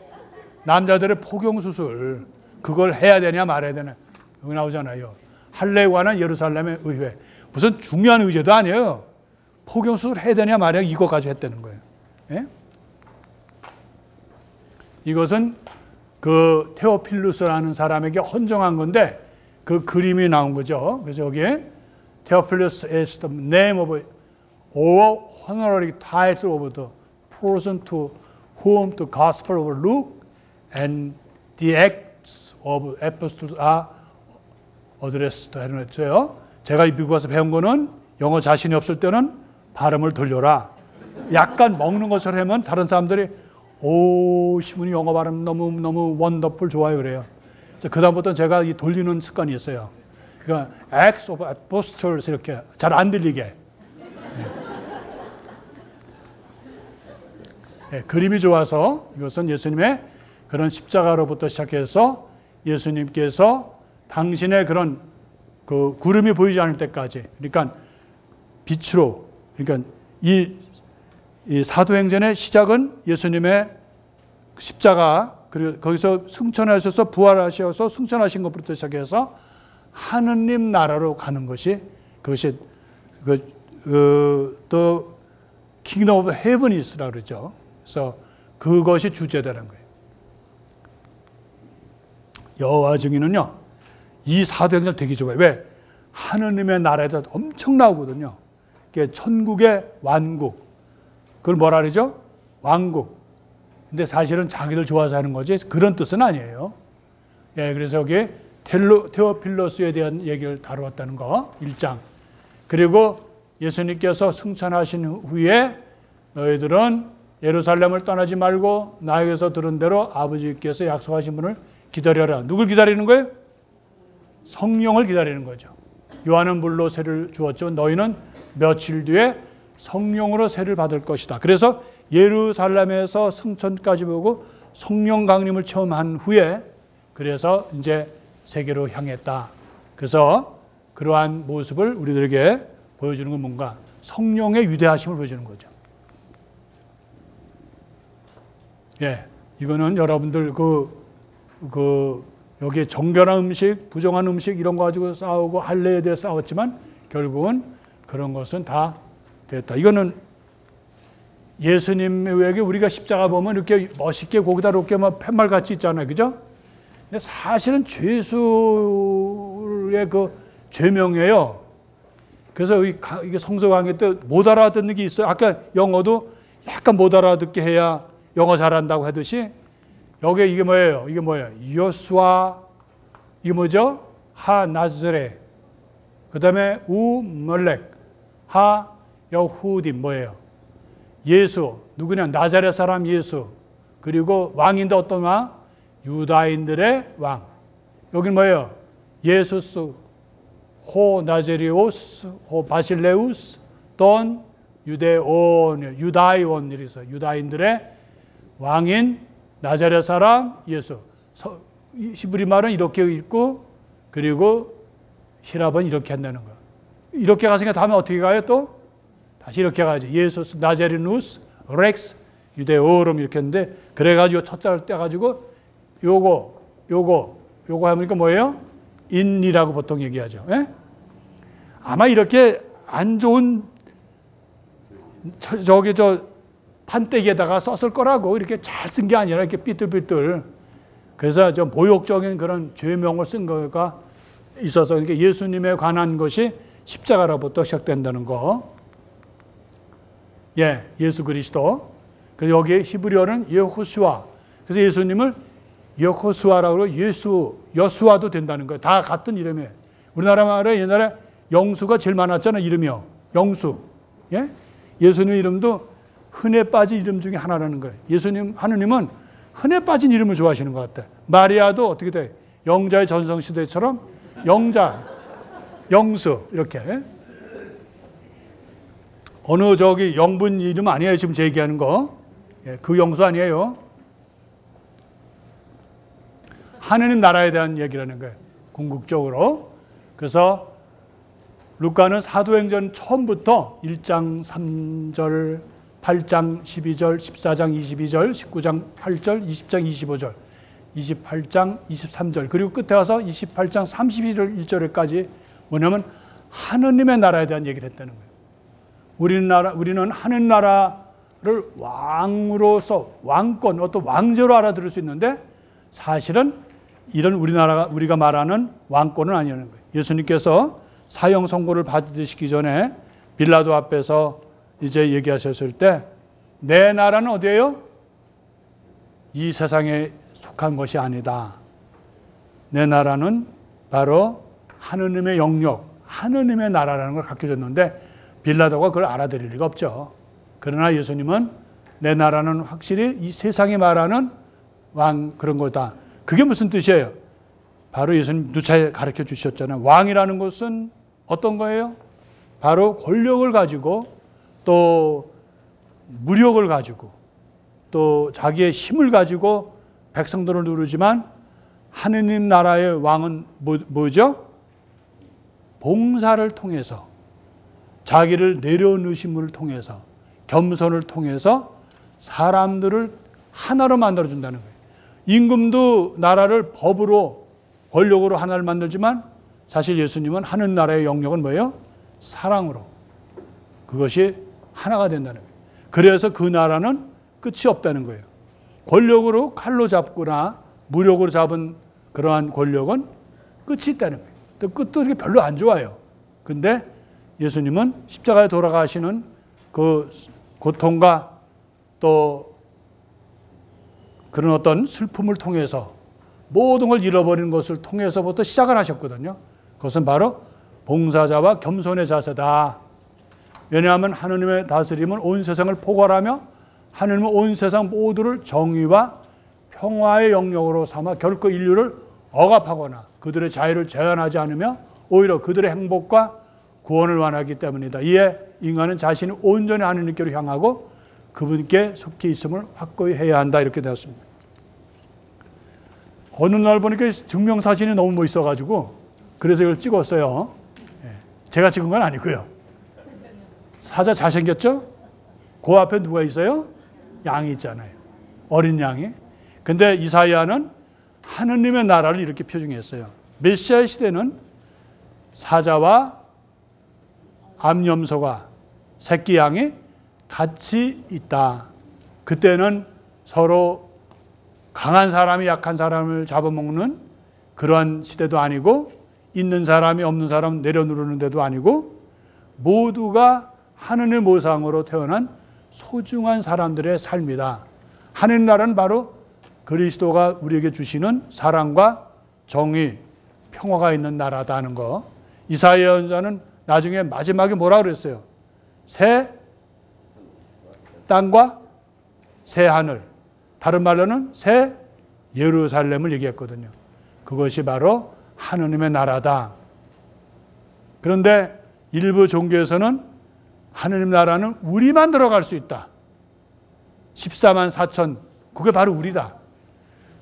Speaker 1: 남자들의 포경수술 그걸 해야 되냐 말아야 되냐 여기 나오잖아요. 할례에 관한 예루살렘의 의회. 무슨 중요한 의제도 아니에요. 포경수술 해야 되냐 말이야 이거 가지고 했다는 거예요. 예? 이것은 그 테오필루스라는 사람에게 헌정한 건데 그 그림이 나온 거죠. 그래서 여기에 Theophilus is the name of or honorary title of the person to whom the gospel of Luke and the acts of apostles are addressed. 했죠. 제가 미국 가서 배운 거는 영어 자신이 없을 때는 발음을 돌려라. 약간 먹는 것처럼 하면 다른 사람들이 오, 시문이 영어 발음 너무 원더풀 좋아요 그래요. 그래서 그다음부터는 제가 이 돌리는 습관이 있어요. 그러니까 Acts of Apostles 이렇게 잘 안 들리게. 네, 그림이 좋아서 이것은 예수님의 그런 십자가로부터 시작해서 예수님께서 당신의 그런 그 구름이 보이지 않을 때까지, 그러니까 빛으로, 그러니까 이 사도행전의 시작은 예수님의 십자가, 그리고 거기서 승천하셔서 부활하셔서 승천하신 것부터 시작해서 하느님 나라로 가는 것이, 그것이 또 킹덤 오브 헤븐이스라고 그러죠. 그래서 그것이 주제되는 거예요. 여호와 증인은요, 이 사도행전 되게 좋아요. 왜? 하느님의 나라에도 엄청 나오거든요. 천국의 완국. 그걸 뭐라 그러죠? 왕국. 근데 사실은 자기들 좋아서 하는 거지 그런 뜻은 아니에요. 예, 그래서 여기 테오필로스에 대한 얘기를 다루었다는 거 1장. 그리고 예수님께서 승천하신 후에 너희들은 예루살렘을 떠나지 말고 나에게서 들은 대로 아버지께서 약속하신 분을 기다려라. 누굴 기다리는 거예요? 성령을 기다리는 거죠. 요한은 물로 세를 주었죠. 너희는 며칠 뒤에 성령으로 세를 받을 것이다. 그래서 예루살렘에서 승천까지 보고 성령 강림을 체험한 후에 그래서 이제 세계로 향했다. 그래서 그러한 모습을 우리들에게 보여주는 건 뭔가 성령의 위대하심을 보여주는 거죠. 예, 이거는 여러분들 여기 정결한 음식, 부정한 음식 이런 거 가지고 싸우고 할례에 대해 싸웠지만 결국은 그런 것은 다 됐다. 이거는 예수님에게 우리가 십자가 보면 이렇게 멋있게 거기다 이렇게 막 팻말 같이 있잖아요, 그죠? 근데 사실은 죄수의 그 죄명이에요. 그래서 이게 성서 강의 때 못 알아듣는 게 있어요. 아까 영어도 약간 못 알아듣게 해야 영어 잘한다고 하듯이 여기 이게 뭐예요? 이게 뭐예요? 요수아, 이게 뭐죠? 하 나즈레, 그 다음에 우 멀렉, 하 여후dim 뭐예요? 예수, 누구냐? 나자렛 사람 예수. 그리고 왕인데 어떤 왕? 유다인들의 왕. 여기는 뭐예요? 예수스, 호 나제리오스, 호 바실레우스, 돈 유대온, 유다이온 이래서 유다인들의 왕인 나자렛 사람 예수. 히브리 말은 이렇게 읽고 그리고 히랍은 이렇게 한다는 거. 이렇게 가시니까 다음에 어떻게 가요 또? 다시 이렇게 가야지. 예수스 나자리누스 렉스 유대오름 이렇게 했는데, 그래가지고 첫 자를 떼가지고 요거 하니까 뭐예요? 인이라고 보통 얘기하죠. 예? 아마 이렇게 안 좋은 저 판때기에다가 썼을 거라고, 이렇게 잘 쓴 게 아니라 이렇게 삐뚤삐뚤. 그래서 좀 모욕적인 그런 죄명을 쓴 거가 있어서, 그러니까 예수님에 관한 것이 십자가로부터 시작된다는 거. 예, 예수 그리스도. 그래서 여기에 히브리어는 여호수아. 그래서 예수님을 여호수아라고 하고 여수아도 된다는 거예요. 다 같은 이름이에요. 우리나라 말에 옛날에 영수가 제일 많았잖아요. 이름이요. 영수. 예? 예수님 이름도 흔해 빠진 이름 중에 하나라는 거예요. 하느님은 흔해 빠진 이름을 좋아하시는 것 같아요. 마리아도 어떻게 돼? 영자의 전성시대처럼 영자, 영수 이렇게. 어느 영분 이름 아니에요. 지금 제 얘기하는 거. 그 영수 아니에요. 하느님 나라에 대한 얘기라는 거예요. 궁극적으로. 그래서 루카는 사도행전 처음부터 1장 3절, 8장 12절, 14장 22절, 19장 8절, 20장 25절, 28장 23절, 그리고 끝에 와서 28장 31절까지 뭐냐면 하느님의 나라에 대한 얘기를 했다는 거예요. 우리는 하느님 나라를 왕으로서 왕권, 어떤 왕제로 알아들을 수 있는데, 사실은 이런 우리가 말하는 왕권은 아니라는 거예요. 예수님께서 사형 선고를 받으시기 전에 빌라도 앞에서 이제 얘기하셨을 때, 내 나라는 어디예요? 이 세상에 속한 것이 아니다. 내 나라는 바로 하느님의 영역, 하느님의 나라라는 걸 가르쳐줬는데, 빌라도가 그걸 알아들을 리가 없죠. 그러나 예수님은 내 나라는 확실히 이 세상이 말하는 왕 그런 거다. 그게 무슨 뜻이에요? 바로 예수님 누차에 가르쳐 주셨잖아요. 왕이라는 것은 어떤 거예요? 바로 권력을 가지고, 또 무력을 가지고, 또 자기의 힘을 가지고 백성들을 누르지만, 하느님 나라의 왕은 뭐죠? 봉사를 통해서, 자기를 내려놓으심을 통해서, 겸손을 통해서 사람들을 하나로 만들어준다는 거예요. 임금도 나라를 법으로, 권력으로 하나를 만들지만, 사실 예수님은 하느님 나라의 영역은 뭐예요? 사랑으로. 그것이 하나가 된다는 거예요. 그래서 그 나라는 끝이 없다는 거예요. 권력으로 칼로 잡거나 무력으로 잡은 그러한 권력은 끝이 있다는 거예요. 또 끝도 이렇게 별로 안 좋아요. 근데 예수님은 십자가에 돌아가시는 그 고통과 또 그런 어떤 슬픔을 통해서 모든 걸 잃어버리는 것을 통해서부터 시작을 하셨거든요. 그것은 바로 봉사자와 겸손의 자세다. 왜냐하면 하느님의 다스림은 온 세상을 포괄하며, 하느님은 온 세상 모두를 정의와 평화의 영역으로 삼아 결코 인류를 억압하거나 그들의 자유를 제한하지 않으며 오히려 그들의 행복과 구원을 원하기 때문이다. 이에 인간은 자신을 온전히 하느님께로 향하고 그분께 속해 있음을 확고히 해야 한다. 이렇게 되었습니다. 어느 날 보니까 증명사진이 너무 멋있어가지고 그래서 이걸 찍었어요. 제가 찍은 건 아니고요. 사자 잘생겼죠? 그 앞에 누가 있어요? 양이 있잖아요. 어린 양이. 근데 이사야는 하느님의 나라를 이렇게 표징했어요. 메시아 시대는 사자와 암염소가, 새끼 양이 같이 있다. 그때는 서로 강한 사람이 약한 사람을 잡아먹는 그러한 시대도 아니고, 있는 사람이 없는 사람 내려누르는 데도 아니고, 모두가 하느님의 모상으로 태어난 소중한 사람들의 삶이다. 하느님 나라는 바로 그리스도가 우리에게 주시는 사랑과 정의, 평화가 있는 나라다 하는 거. 이사야 선지자는 나중에 마지막에 뭐라 그랬어요? 새 땅과 새 하늘, 다른 말로는 새 예루살렘을 얘기했거든요. 그것이 바로 하느님의 나라다. 그런데 일부 종교에서는 하느님 나라는 우리만 들어갈 수 있다. 14만 4천, 그게 바로 우리다.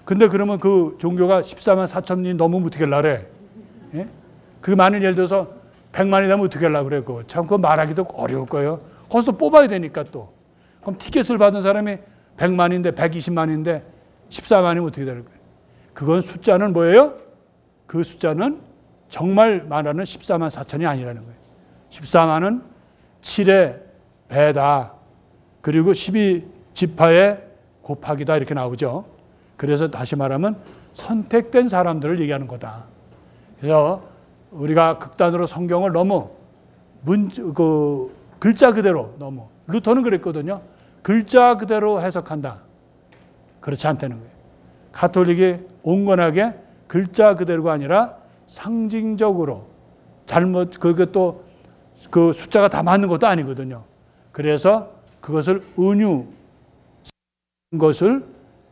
Speaker 1: 근데 그러면 그 종교가 14만 4천이 넘으면 어떻게 하려고 그래? 예? 그 만일 예를 들어서 100만이 되면 어떻게 하려고 그래? 참 그거 말하기도 어려울 거예요. 거기서 또 뽑아야 되니까 또. 그럼 티켓을 받은 사람이 100만인데 120만인데 14만이면 어떻게 되는 거예요? 그건 숫자는 뭐예요? 그 숫자는 정말 말하는 14만 4천이 아니라는 거예요. 14만은 7의 배다. 그리고 12지파의 곱하기다 이렇게 나오죠. 그래서 다시 말하면 선택된 사람들을 얘기하는 거다. 그래서 우리가 극단으로 성경을 너무 글자 그대로 너무 루터는 그랬거든요. 글자 그대로 해석한다. 그렇지 않다는 거예요. 가톨릭이 온건하게 글자 그대로가 아니라 상징적으로 잘못 그것도 그 숫자가 다 맞는 것도 아니거든요. 그래서 그것을 은유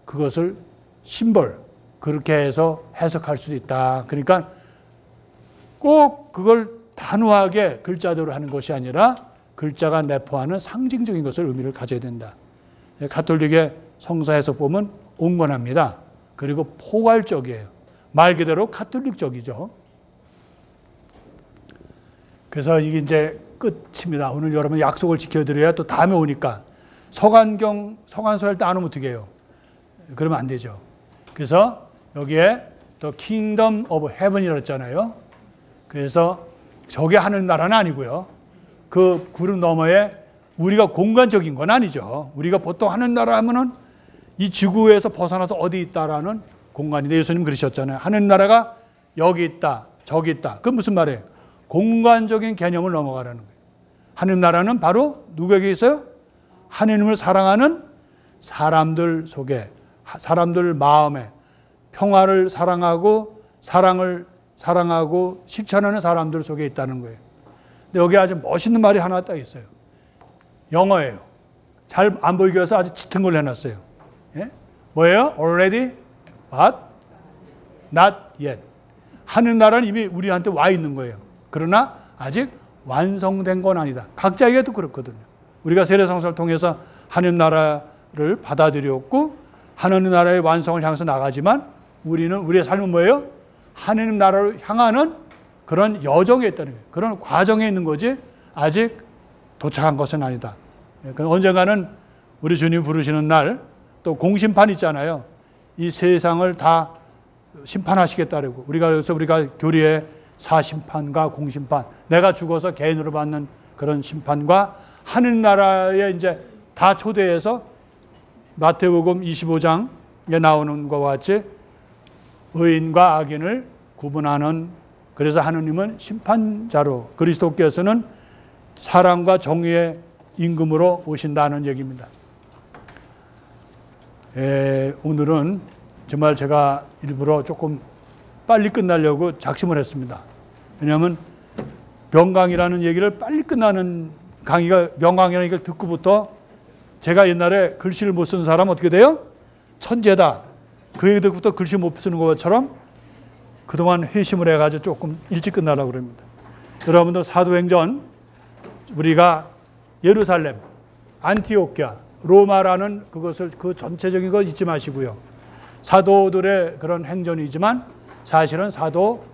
Speaker 1: 그것을 심벌 그렇게 해서 해석할 수도 있다. 그러니까 꼭 그걸 단호하게 글자대로 하는 것이 아니라 글자가 내포하는 상징적인 것을 의미를 가져야 된다. 가톨릭의 성서 해석 보면 온건합니다. 그리고 포괄적이에요. 말 그대로 가톨릭적이죠. 그래서 이게 이제 끝입니다. 오늘 여러분 약속을 지켜드려야 또 다음에 오니까 서간서 할 때 안 오면 어떻게 해요? 그러면 안 되죠. 그래서 여기에 또 Kingdom of Heaven이라고 했잖아요. 그래서 저게 하는 나라는 아니고요. 그 구름 너머에 우리가 공간적인 건 아니죠. 우리가 보통 하는 나라 하면은 이 지구에서 벗어나서 어디 있다라는 공간인데 예수님 그러셨잖아요. 하는 나라가 여기 있다, 저기 있다. 그건 무슨 말이에요? 공간적인 개념을 넘어가라는 거예요. 하는 나라는 바로 누구에게 있어요? 하느님을 사랑하는 사람들 속에, 사람들 마음에 평화를 사랑하고 사랑을 사랑하고 실천하는 사람들 속에 있다는 거예요. 근데 여기 아주 멋있는 말이 하나 딱 있어요. 영어예요. 잘 안 보이게 해서 아주 짙은 걸 해놨어요. 예? 뭐예요? Already, but not yet. 하는 나라는 이미 우리한테 와 있는 거예요. 그러나 아직 완성된 건 아니다. 각자에게도 그렇거든요. 우리가 세례성사를 통해서 하는 나라를 받아들였고 하는 나라의 완성을 향해서 나가지만 우리의 삶은 뭐예요? 하느님 나라를 향하는 그런 여정에 있다는 거예요. 그런 과정에 있는 거지 아직 도착한 것은 아니다. 언젠가는 우리 주님 부르시는 날 또 공심판 있잖아요. 이 세상을 다 심판하시겠다고. 그래서 우리가 교리에 사심판과 공심판, 내가 죽어서 개인으로 받는 그런 심판과 하늘 나라에 이제 다 초대해서 마태복음 25장에 나오는 것과 같이 의인과 악인을 구분하는, 그래서 하느님은 심판자로, 그리스도께서는 사랑과 정의의 임금으로 오신다는 얘기입니다. 오늘은 정말 제가 일부러 조금 빨리 끝나려고 작심을 했습니다. 왜냐하면 명강이라는 얘기를 빨리 끝나는 강의가, 명강이라는 얘기를 듣고부터 제가 옛날에 글씨를 못 쓰는 사람 어떻게 돼요? 천재다. 그 얘기 듣고부터 글씨 못 쓰는 것처럼 그동안 회심을 해가지고 조금 일찍 끝나려고 그럽니다. 여러분들 사도행전, 우리가 예루살렘, 안티오키아, 로마라는 그것을, 그 전체적인 걸 잊지 마시고요. 사도들의 그런 행전이지만 사실은 사도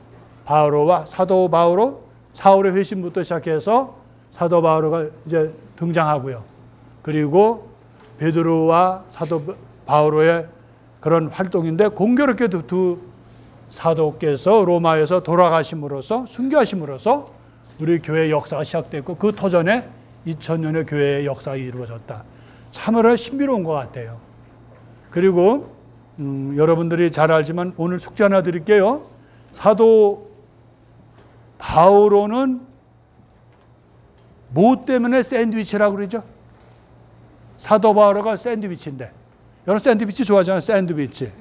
Speaker 1: 바오로, 사울의 회심부터 시작해서 사도 바오로가 이제 등장하고요. 그리고 베드로와 사도 바오로의 그런 활동인데, 공교롭게도 두 사도께서 로마에서 돌아가심으로써, 순교하심으로써 우리 교회의 역사가 시작됐고, 그 터전에 2000년의 교회의 역사가 이루어졌다. 참으로 신비로운 것 같아요. 그리고 여러분들이 잘 알지만 오늘 숙제 하나 드릴게요. 사도 바오로는 뭐 때문에 샌드위치라고 그러죠? 사도 바오로가 샌드위치인데, 여러분 샌드위치 좋아하잖아요. 샌드위치.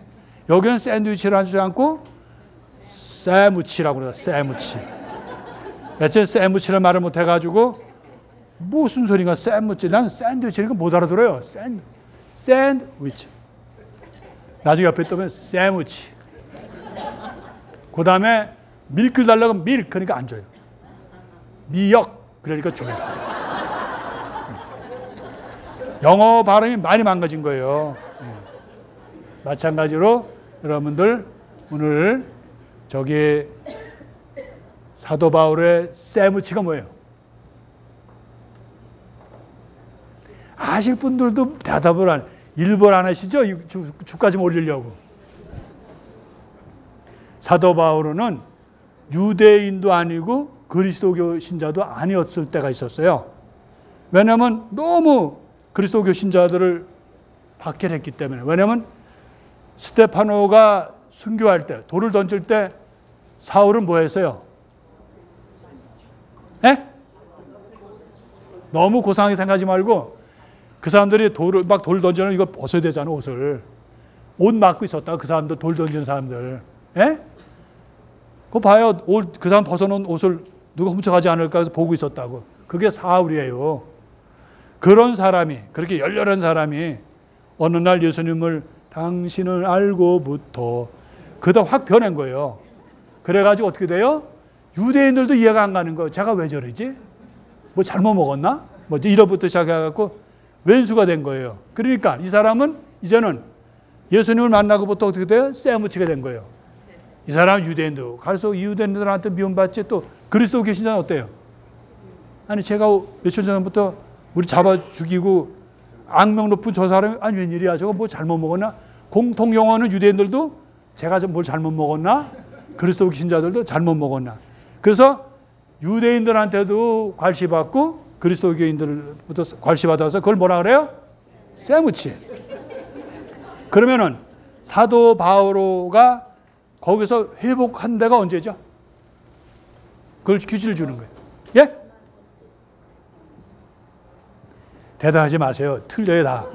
Speaker 1: 여기는 샌드위치를 하지 않고 세무치라고 그래요. 세무치. 며칠 세무치를 말을 못해가지고 무슨 소리가 샌드위치. 난 샌드위치를 못 알아들어요. 샌드위치. 나중에 옆에 뜨면 세무치. 그 다음에 밀크 달라고 밀크, 그러니까 안 줘요. 미역, 그러니까 줘요. 영어 발음이 많이 망가진 거예요. 마찬가지로 여러분들 오늘 저기 사도 바울의 세무치가 뭐예요? 아실 분들도 대답을 안, 일벌 안 하시죠? 주까지 올리려고. 사도 바울은 유대인도 아니고 그리스도교 신자도 아니었을 때가 있었어요. 왜냐하면 너무 그리스도교 신자들을 박해했기 때문에. 왜냐하면 스테파노가 순교할 때, 돌을 던질 때 사울은 뭐 했어요? 네? 너무 고상하게 생각하지 말고 그 사람들이 돌 던지는 이거 벗어야 되잖아, 옷을. 옷 맞고 있었다, 그 사람들, 돌 던지는 사람들. 예? 그거 봐요. 그 사람 벗어놓은 옷을 누가 훔쳐가지 않을까 해서 보고 있었다고. 그게 사울이에요. 그런 사람이, 그렇게 열렬한 사람이 어느 날 예수님을 당신을 알고부터 그다 확 변한 거예요. 그래가지고 어떻게 돼요? 유대인들도 이해가 안 가는 거예요. 제가 왜 저러지? 뭐 잘못 먹었나? 뭐 이러부터 시작해갖고 왼수가 된 거예요. 그러니까 이 사람은 이제는 예수님을 만나고부터 어떻게 돼요? 쇠묻히게 된 거예요. 이 사람은 유대인도 가서 유대인들한테 미움받지, 또 그리스도 계신 자는 어때요? 아니 제가 며칠 전부터 우리 잡아 죽이고 악명 높은 저 사람이 아니 웬일이야, 저거 뭐 잘못 먹었나? 공통 용어는 유대인들도 제가 뭘 잘못 먹었나? 그리스도 계신 자들도 잘못 먹었나? 그래서 유대인들한테도 괄시받고 그리스도교인들부터 괄시받아서 그걸 뭐라 그래요? 쇠묻히. 그러면은 사도 바오로가 거기서 회복한 데가 언제죠? 그걸 규칙을 주는 거예요. 예? 대답하지 마세요. 틀려요, 다.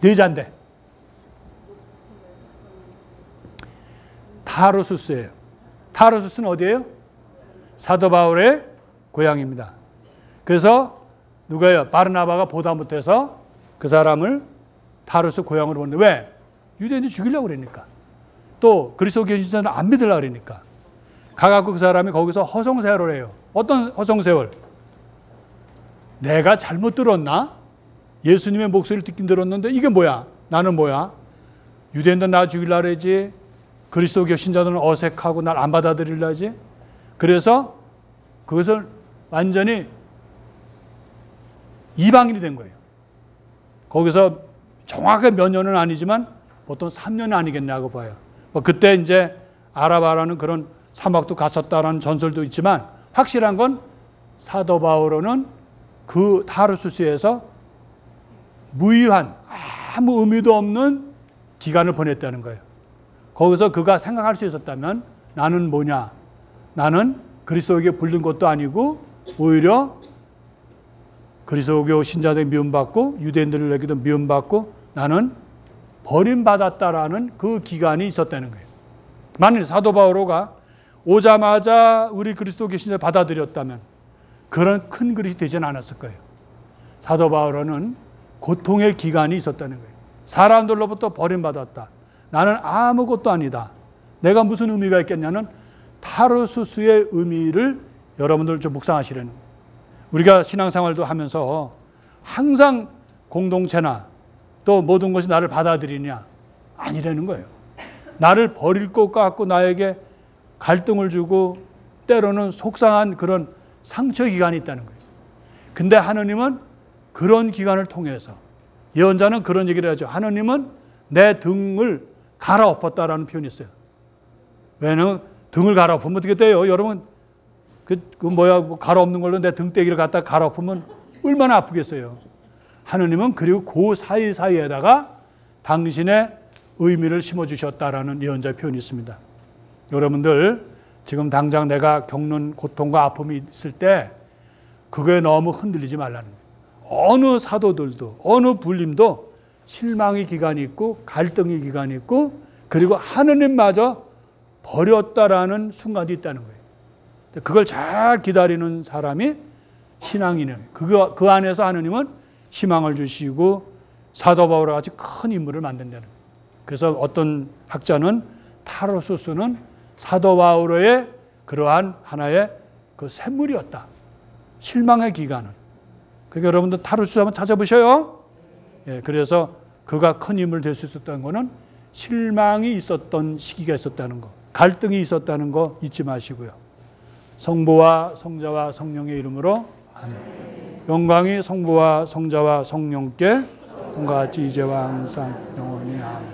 Speaker 1: 뇌자인데. 타르수스예요. 타르수스는 어디예요? 사도 바울의 고향입니다. 그래서 누가요? 바르나바가 보다 못해서 그 사람을 타르수 고향으로 보는데 왜? 유대인들 죽이려고 그러니까. 또 그리스도 계신자는 안 믿으려고 그러니까. 가갖고 그 사람이 거기서 허송세월을 해요. 어떤 허송세월? 내가 잘못 들었나? 예수님의 목소리를 듣긴 들었는데 이게 뭐야? 나는 뭐야? 유대인들 나 죽이려고 그러지? 그리스도 신자들은 어색하고 날 안 받아들이려지? 그래서 그것을 완전히 이방인이 된 거예요. 거기서 정확하게 몇 년은 아니지만 보통 3년은 아니겠냐고 봐요. 뭐 그때 이제 아라바라는 그런 사막도 갔었다라는 전설도 있지만 확실한 건 사도 바오로는 그 타르수스에서 무의한 아무 의미도 없는 기간을 보냈다는 거예요. 거기서 그가 생각할 수 있었다면 나는 뭐냐? 나는 그리스도에게 불린 것도 아니고 오히려 그리스도교 신자들에게 미움받고 유대인들에게도 미움받고 나는 버림받았다라는 그 기간이 있었다는 거예요. 만일 사도 바오로가 오자마자 우리 그리스도교 신자 받아들였다면 그런 큰 그릇이 되지는 않았을 거예요. 사도 바오로는 고통의 기간이 있었다는 거예요. 사람들로부터 버림받았다. 나는 아무것도 아니다. 내가 무슨 의미가 있겠냐는 타르수스의 의미를 여러분들 좀 묵상하시라는 거예요. 우리가 신앙생활도 하면서 항상 공동체나 또 모든 것이 나를 받아들이냐? 아니라는 거예요. 나를 버릴 것 같고 나에게 갈등을 주고 때로는 속상한 그런 상처 기간이 있다는 거예요. 근데 하느님은 그런 기간을 통해서 예언자는 그런 얘기를 하죠. 하느님은 내 등을 갈아엎었다라는 표현이 있어요. 왜냐하면 등을 갈아엎으면 어떻게 돼요? 여러분 갈아엎는 걸로 내 등대기를 갖다 갈아엎으면 얼마나 아프겠어요. 하느님은 그리고 그 사이사이에다가 당신의 의미를 심어주셨다라는 예언자 표현이 있습니다. 여러분들 지금 당장 내가 겪는 고통과 아픔이 있을 때 그거에 너무 흔들리지 말라는 거예요. 어느 사도들도 어느 불림도 실망의 기간이 있고 갈등의 기간이 있고 그리고 하느님마저 버렸다라는 순간이 있다는 거예요. 그걸 잘 기다리는 사람이 신앙이네요. 그 안에서 하느님은 희망을 주시고 사도 바울과 같이 큰 인물을 만든다는 거예요. 그래서 어떤 학자는 타르수스는 사도 바울의 그러한 하나의 그 샘물이었다. 실망의 기간은. 그러니까 여러분들 타르수스 한번 찾아보셔요. 예, 그래서 그가 큰 인물 될 수 있었다는 것은 실망이 있었던 시기가 있었다는 거, 갈등이 있었다는 거 잊지 마시고요. 성부와 성자와 성령의 이름으로 아멘. 영광이 성부와 성자와 성령께 통과 같이 이제와 항상 영원히 아멘.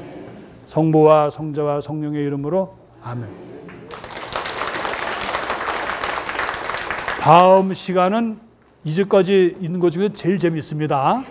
Speaker 1: 성부와 성자와 성령의 이름으로 아멘. 다음 시간은 이제까지 있는 것 중에 제일 재밌습니다.